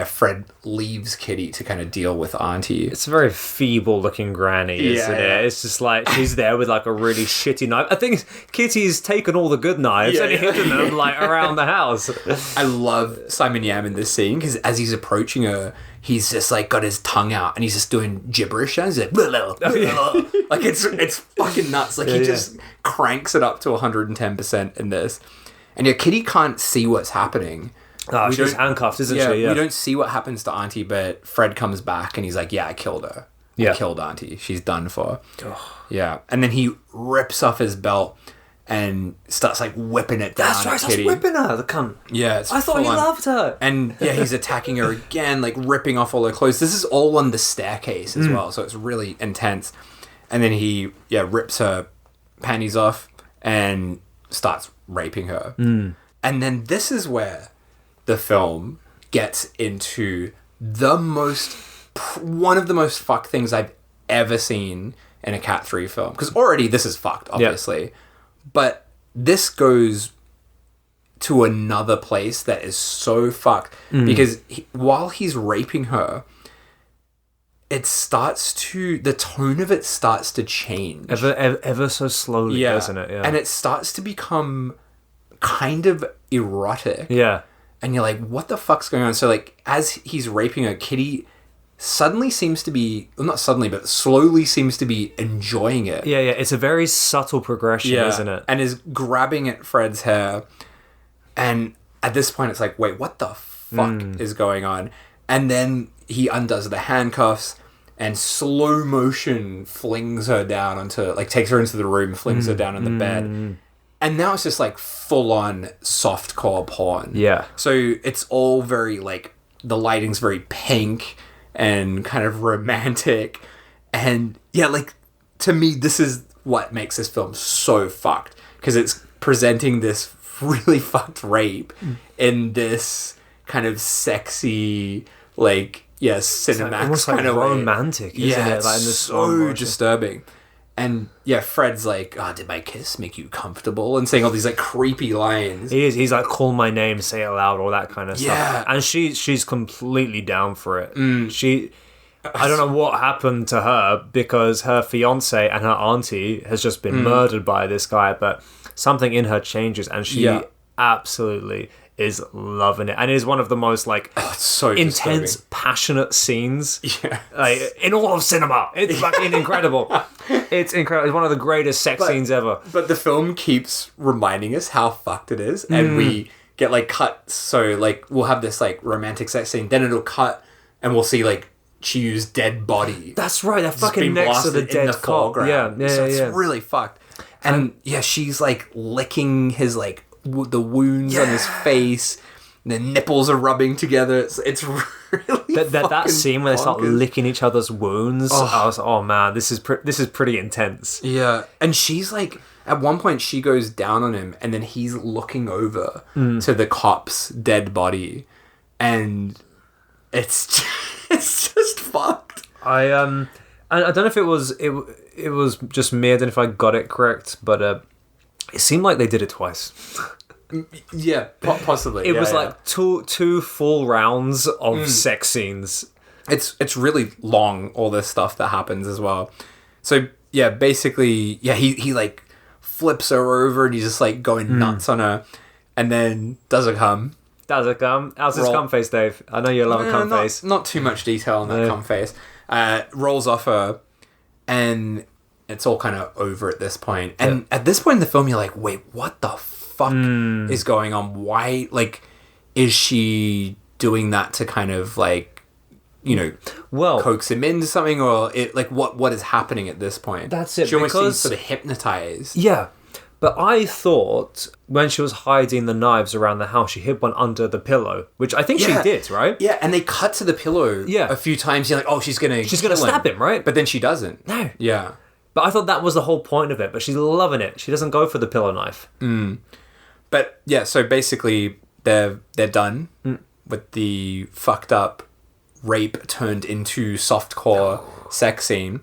Fred leaves Kitty to kind of deal with Auntie. It's a very feeble-looking granny, isn't it? It's just like, she's there with like a really shitty knife. I think Kitty's taken all the good knives and hidden them like around the house. I love Simon Yam in this scene, because as he's approaching her, he's just like got his tongue out and he's just doing gibberish. And he's like, blah, blah, blah, blah. Like it's fucking nuts. Like he just cranks it up to 110% in this. And Kitty can't see what's happening. Oh, she's handcuffed, isn't she? Yeah. We don't see what happens to Auntie, but Fred comes back and he's like, yeah, I killed her. I killed Auntie. She's done for. Yeah. And then he rips off his belt and starts like whipping it down at Kitty. That's whipping her, the cunt. Yeah, it's I thought he loved her. And yeah, he's attacking her again, like ripping off all her clothes. This is all on the staircase as well, so it's really intense. And then he rips her panties off and starts raping her. And then this is where the film gets into one of the most fucked things I've ever seen in a Cat 3 film. Because already this is fucked, obviously. Yep. But this goes to another place that is so fucked. Because while he's raping her, the tone of it starts to change. Ever so slowly, doesn't it? Yeah. And it starts to become kind of erotic. Yeah. And you're like, what the fuck's going on? So, like, as he's raping her, Kitty suddenly seems to be... Well, not suddenly, but slowly seems to be enjoying it. Yeah. It's a very subtle progression, isn't it? And is grabbing at Fred's hair. And at this point, it's like, wait, what the fuck is going on? And then he undoes the handcuffs and slow motion flings her down onto... Like, takes her into the room, flings her down on the bed. And now it's just like full-on softcore porn. Yeah. So it's all very like, the lighting's very pink and kind of romantic. And yeah, like, to me, this is what makes this film so fucked. Because it's presenting this really fucked rape in this kind of sexy, like, yeah, Cinemax almost kind of romantic, isn't it? Like, in this so disturbing. And yeah, Fred's like, "Oh, did my kiss make you comfortable?" And saying all these like creepy lines. He's like, "Call my name, say it loud," all that kind of Yeah. stuff. And she's completely down for it. I don't know what happened to her, because her fiance and her auntie has just been murdered by this guy, but something in her changes, and she absolutely is loving it. And it is one of the most like so intense, disturbing. passionate scenes like, in all of cinema. It's fucking incredible. It's incredible. It's one of the greatest sex scenes ever. But the film keeps reminding us how fucked it is, and we get like cut. So like we'll have this like romantic sex scene, then it'll cut, and we'll see like Chiyu's dead body. That's right. They're fucking next to the dead cop. Yeah, so it's really fucked. And yeah, she's like licking his like the wounds on his face. And the nipples are rubbing together. It's really that scene where they start bonkers. licking each other's wounds. I was, oh man, this is pretty intense. Yeah, and she's like, at one point she goes down on him, and then he's looking over to the cop's dead body, and it's just fucked. I don't know if it was just me. I don't know if I got it correct, but it seemed like they did it twice. Yeah, possibly. It was like two full rounds of sex scenes. It's really long, all this stuff that happens as well. So yeah, basically, yeah, he like flips her over and he's just like going nuts on her, and then does it come? Does it come? How's his cum face, Dave? I know you love a cum face. Not too much detail on that cum face. Rolls off her, and it's all kind of over at this point. And at this point in the film, you're like, wait, what the fuck is going on? Why, like, is she doing that to kind of like, you know, coax him into something, or it like what is happening at this point? That's it. She almost seems sort of hypnotized. Yeah. But I thought when she was hiding the knives around the house, she hid one under the pillow, which I think she did, right? Yeah, and they cut to the pillow a few times. You're like, oh, she's gonna stab him, right? But then she doesn't. No. Yeah. But I thought that was the whole point of it, but she's loving it. She doesn't go for the pillow knife. But yeah, so basically they're done with the fucked up rape turned into softcore sex scene.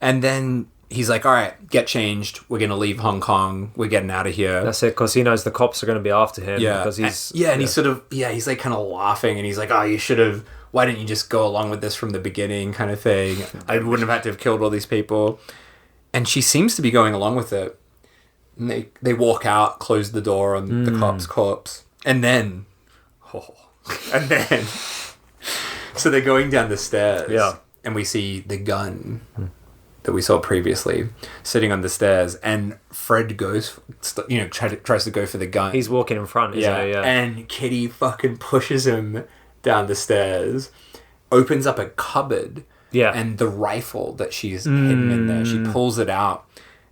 And then he's like, all right, get changed. We're going to leave Hong Kong. We're getting out of here. That's it, because he knows the cops are going to be after him. Yeah. Because he's... And he's sort of... Yeah, he's like kind of laughing, and he's like, oh, you should have... Why didn't you just go along with this from the beginning kind of thing? I wouldn't have had to have killed all these people. And she seems to be going along with it. And they walk out, close the door on the cop's corpse. And then... So they're going down the stairs. Yeah. And we see the gun that we saw previously sitting on the stairs, and Fred goes, tries to go for the gun. He's walking in front, isn't he? Yeah. And Kitty fucking pushes him down the stairs, opens up a cupboard, and the rifle that she's hidden in there, she pulls it out,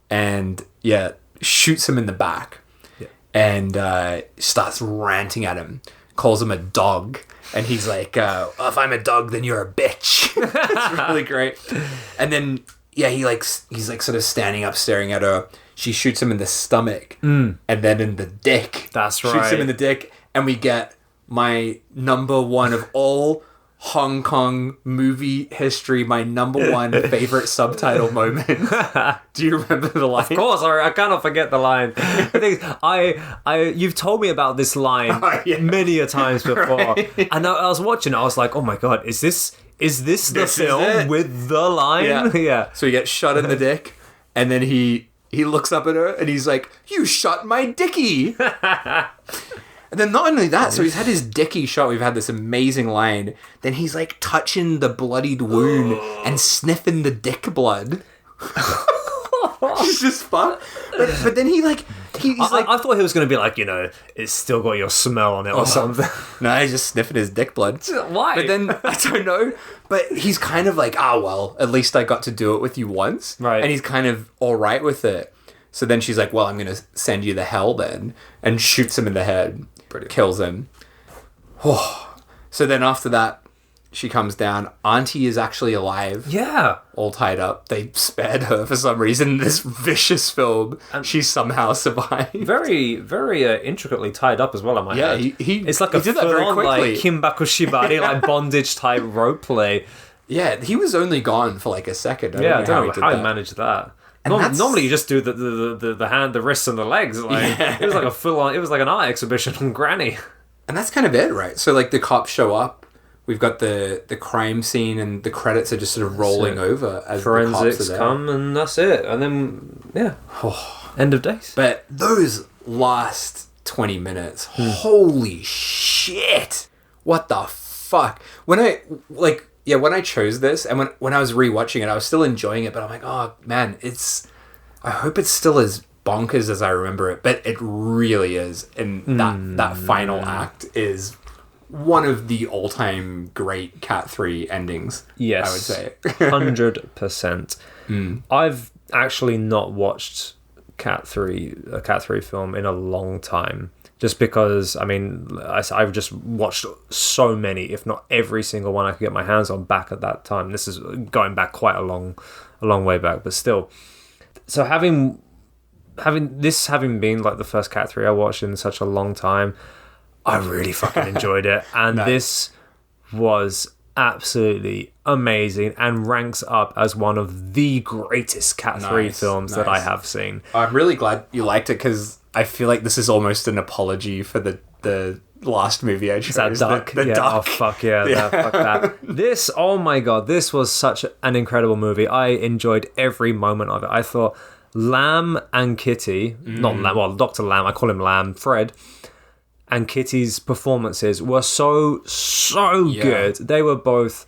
and shoots him in the back, and starts ranting at him, calls him a dog. And he's like, if I'm a dog, then you're a bitch. It's really great. And then, he's like sort of standing up, staring at her. She shoots him in the stomach and then in the dick. That's right. Shoots him in the dick. And we get my number one of all Hong Kong movie history, my number one favorite subtitle moment. Do you remember the line? Of course, I cannot forget the line. You've told me about this line many a times before, right. And I was watching it. I was like, oh my god, is this the film with the line? Yeah. So he gets shot in the dick, and then he looks up at her, and he's like, "You shot my dickie." And then not only that, so he's had his dickie shot. We've had this amazing line. Then he's like touching the bloodied wound and sniffing the dick blood. He's just fucked. But then he's like... I thought he was going to be like, it's still got your smell on it or something. No, he's just sniffing his dick blood. Why? But then, I don't know. But he's kind of like, well, at least I got to do it with you once. Right. And he's kind of all right with it. So then she's like, well, I'm going to send you to hell then. And shoots him in the head. Kills him. So then after that, She comes down. Auntie is actually alive. Yeah. All tied up. They spared her for some reason in this vicious film. And she somehow survived. Very, very intricately tied up as well, I might add. It's like he did that very quickly. Like Kimbaku Shibari, like bondage type rope play. Yeah, he was only gone for like a second. I don't know how he managed that. Normally you just do the hand, the wrists, and the legs. Like it was like a full on. It was like an art exhibition on Granny. And that's kind of it, right? So like the cops show up. We've got the crime scene, and the credits are just sort of rolling over as forensics the cops are there. come, and that's it. And then end of days. But those last 20 minutes, holy shit! What the fuck? When I chose this, and when I was rewatching it, I was still enjoying it, but I'm like, oh man, I hope it's still as bonkers as I remember it, but it really is. And that final act is one of the all-time great Cat 3 endings. Yes, I would say 100%. I've actually not watched a Cat 3 film in a long time, just because I've just watched so many, if not every single one I could get my hands on back at that time. This is going back quite a long way back, but still. So having been like the first Cat 3 I watched in such a long time, I really fucking enjoyed it. And This was absolutely amazing and ranks up as one of the greatest Cat 3 films that I have seen. I'm really glad you liked it, because I feel like this is almost an apology for the last movie I chose. That duck. The duck. Oh, fuck yeah. Fuck that. This, oh my God, this was such an incredible movie. I enjoyed every moment of it. I thought Lamb and Kitty, not Lamb, well, Dr. Lamb, I call him Lamb, Fred, and Kitty's performances were so good. They were both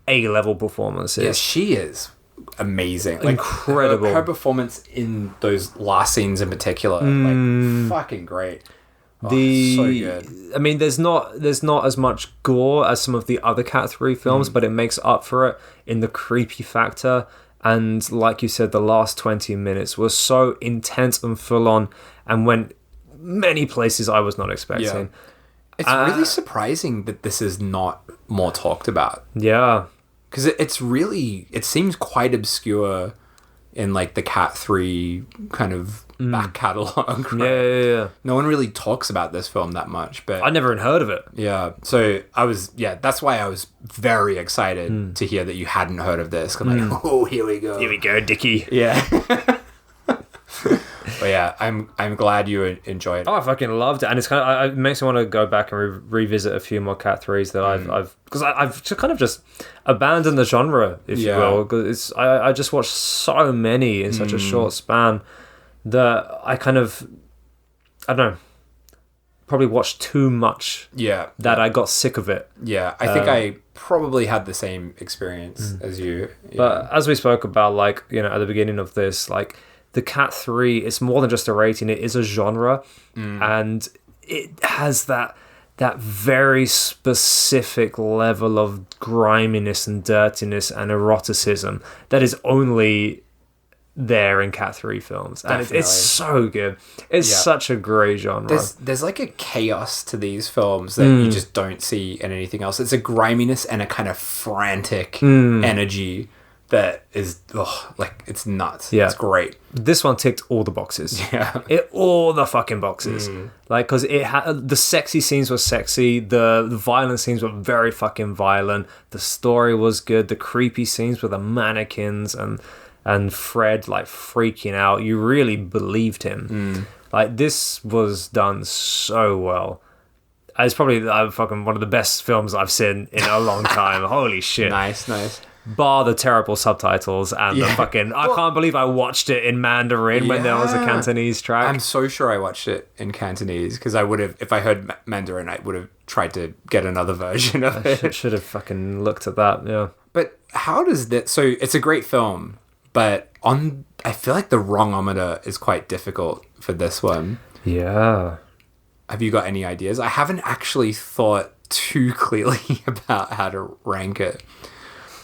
A-level performances. Yeah, she is amazing. Incredible. Her performance in those last scenes in particular, like fucking great. So good. I mean, there's not as much gore as some of the other Cat 3 films, but it makes up for it in the creepy factor. And like you said, the last 20 minutes was so intense and full on, and went many places I was not expecting. Yeah. It's really surprising that this is not more talked about. Yeah. Because it seems quite obscure in like the Cat 3 kind of back catalogue. Right? Yeah. No one really talks about this film that much, but I never even heard of it. Yeah. So that's why I was very excited to hear that you hadn't heard of this. I'm like, oh, here we go. Here we go, Dickie. Yeah. But yeah, I'm glad you enjoyed it. Oh, I fucking loved it, and it's kind of, it makes me want to go back and revisit a few more Cat 3s that I've because I've kind of just abandoned the genre, if you will. Because I just watched so many in such a short span that I kind of, I don't know, probably watched too much. Yeah, that I got sick of it. Yeah, I think I probably had the same experience as you. Yeah. But as we spoke about, like, you know, at the beginning of this, like, the Cat 3, it's more than just a rating, it is a genre, and it has that very specific level of griminess and dirtiness and eroticism that is only there in Cat 3 films. And it's so good. It's such a great genre. There's like a chaos to these films that you just don't see in anything else. It's a griminess and a kind of frantic energy that is, like, it's nuts. Yeah. It's great. This one ticked all the boxes. Yeah. All the fucking boxes. Like, because it had, the sexy scenes were sexy, the violent scenes were very fucking violent, the story was good, the creepy scenes with the mannequins and Fred, like, freaking out. You really believed him. Like, this was done so well. It's probably fucking one of the best films I've seen in a long time. Holy shit. Nice. Bar the terrible subtitles and the fucking... I can't believe I watched it in Mandarin when there was a Cantonese track. I'm so sure I watched it in Cantonese, because I would have... If I heard Mandarin, I would have tried to get another version of it. I should have fucking looked at that, yeah. But how does that... So, it's a great film, but I feel like the wrongometer is quite difficult for this one. Yeah. Have you got any ideas? I haven't actually thought too clearly about how to rank it.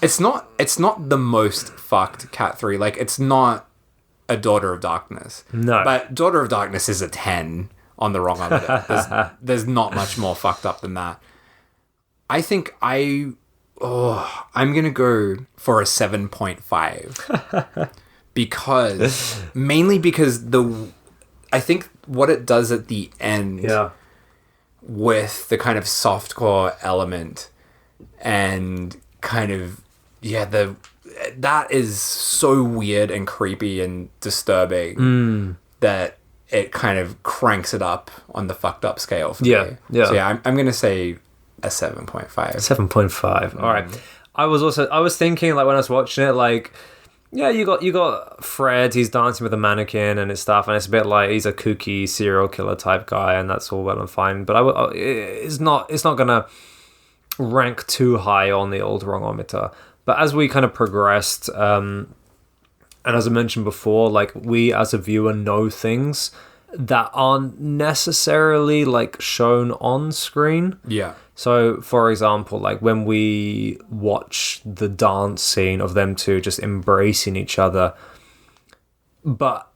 It's not the most fucked Cat 3. Like, it's not a Daughter of Darkness. No. But Daughter of Darkness is a 10 on the wrongometer. There's not much more fucked up than that. I think I I'm going to go for a 7.5. Mainly because I think what it does at the end with the kind of softcore element and kind of, that is so weird and creepy and disturbing that it kind of cranks it up on the fucked up scale for me. So I'm going to say a 7.5. 7.5. All right. I was thinking, like, when I was watching it, like, yeah, you got Fred, he's dancing with a mannequin and his stuff, and it's a bit like he's a kooky serial killer type guy, and that's all well and fine, but it's not gonna rank too high on the old wrongometer. But as we kind of progressed, and as I mentioned before, like, we as a viewer know things that aren't necessarily, like, shown on screen. Yeah. So, for example, like, when we watch the dance scene of them two just embracing each other, but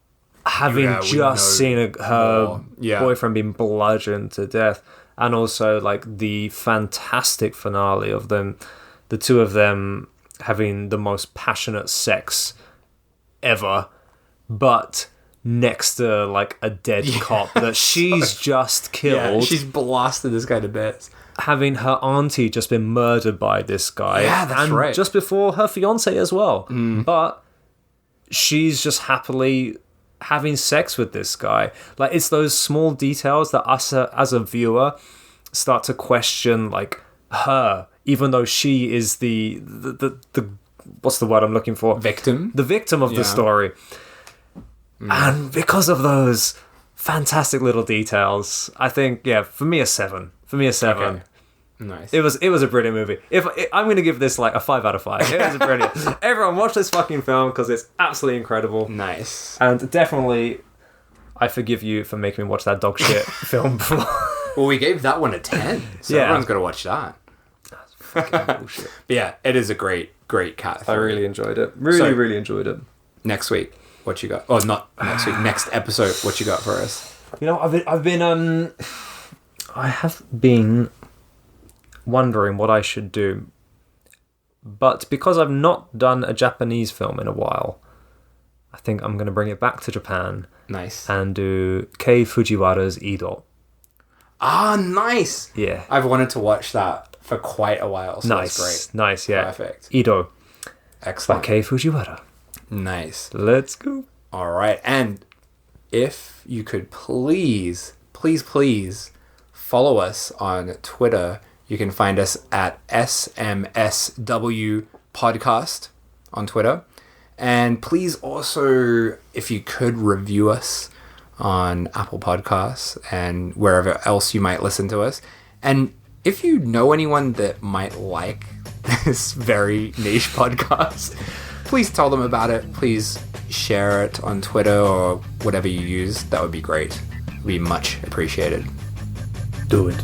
having just seen her boyfriend being bludgeoned to death, and also, like, the fantastic finale of them, the two of them having the most passionate sex ever, but next to, like, a dead cop that she's just killed. Yeah, she's blasted this guy to bits. Having her auntie just been murdered by this guy. Yeah, that's right. Just before her fiance as well. But she's just happily having sex with this guy. Like, it's those small details that us as a viewer start to question, like, her, even though she is the what's the word I'm looking for? Victim. The victim of the story. And because of those fantastic little details, I think, for me a 7. Okay. Nice. It was a brilliant movie. I'm going to give this, like, a 5 out of 5. It was brilliant. Everyone watch this fucking film because it's absolutely incredible. Nice. And definitely, I forgive you for making me watch that dog shit film before. Well, we gave that one a 10, so everyone's got to watch that. That's fucking bullshit. But yeah, it is a great cat. I really enjoyed it. Really enjoyed it. Next week, what you got? Oh, not next week. Next episode, what you got for us? You know, I have been wondering what I should do, but because I've not done a Japanese film in a while, I think I'm going to bring it back to Japan. Nice. And do Kei Fujiwara's Ido. Ah, nice. Yeah. I've wanted to watch that for quite a while, so that's great. Nice, yeah. Perfect. Ido. Excellent. By Kei Fujiwara. Nice. Let's go. All right. And if you could please follow us on Twitter. You can find us at SMSW Podcast on Twitter. And please also, if you could, review us on Apple Podcasts and wherever else you might listen to us. And if you know anyone that might like this very niche podcast, please tell them about it. Please share it on Twitter or whatever you use. That would be great. It would be much appreciated. Do it.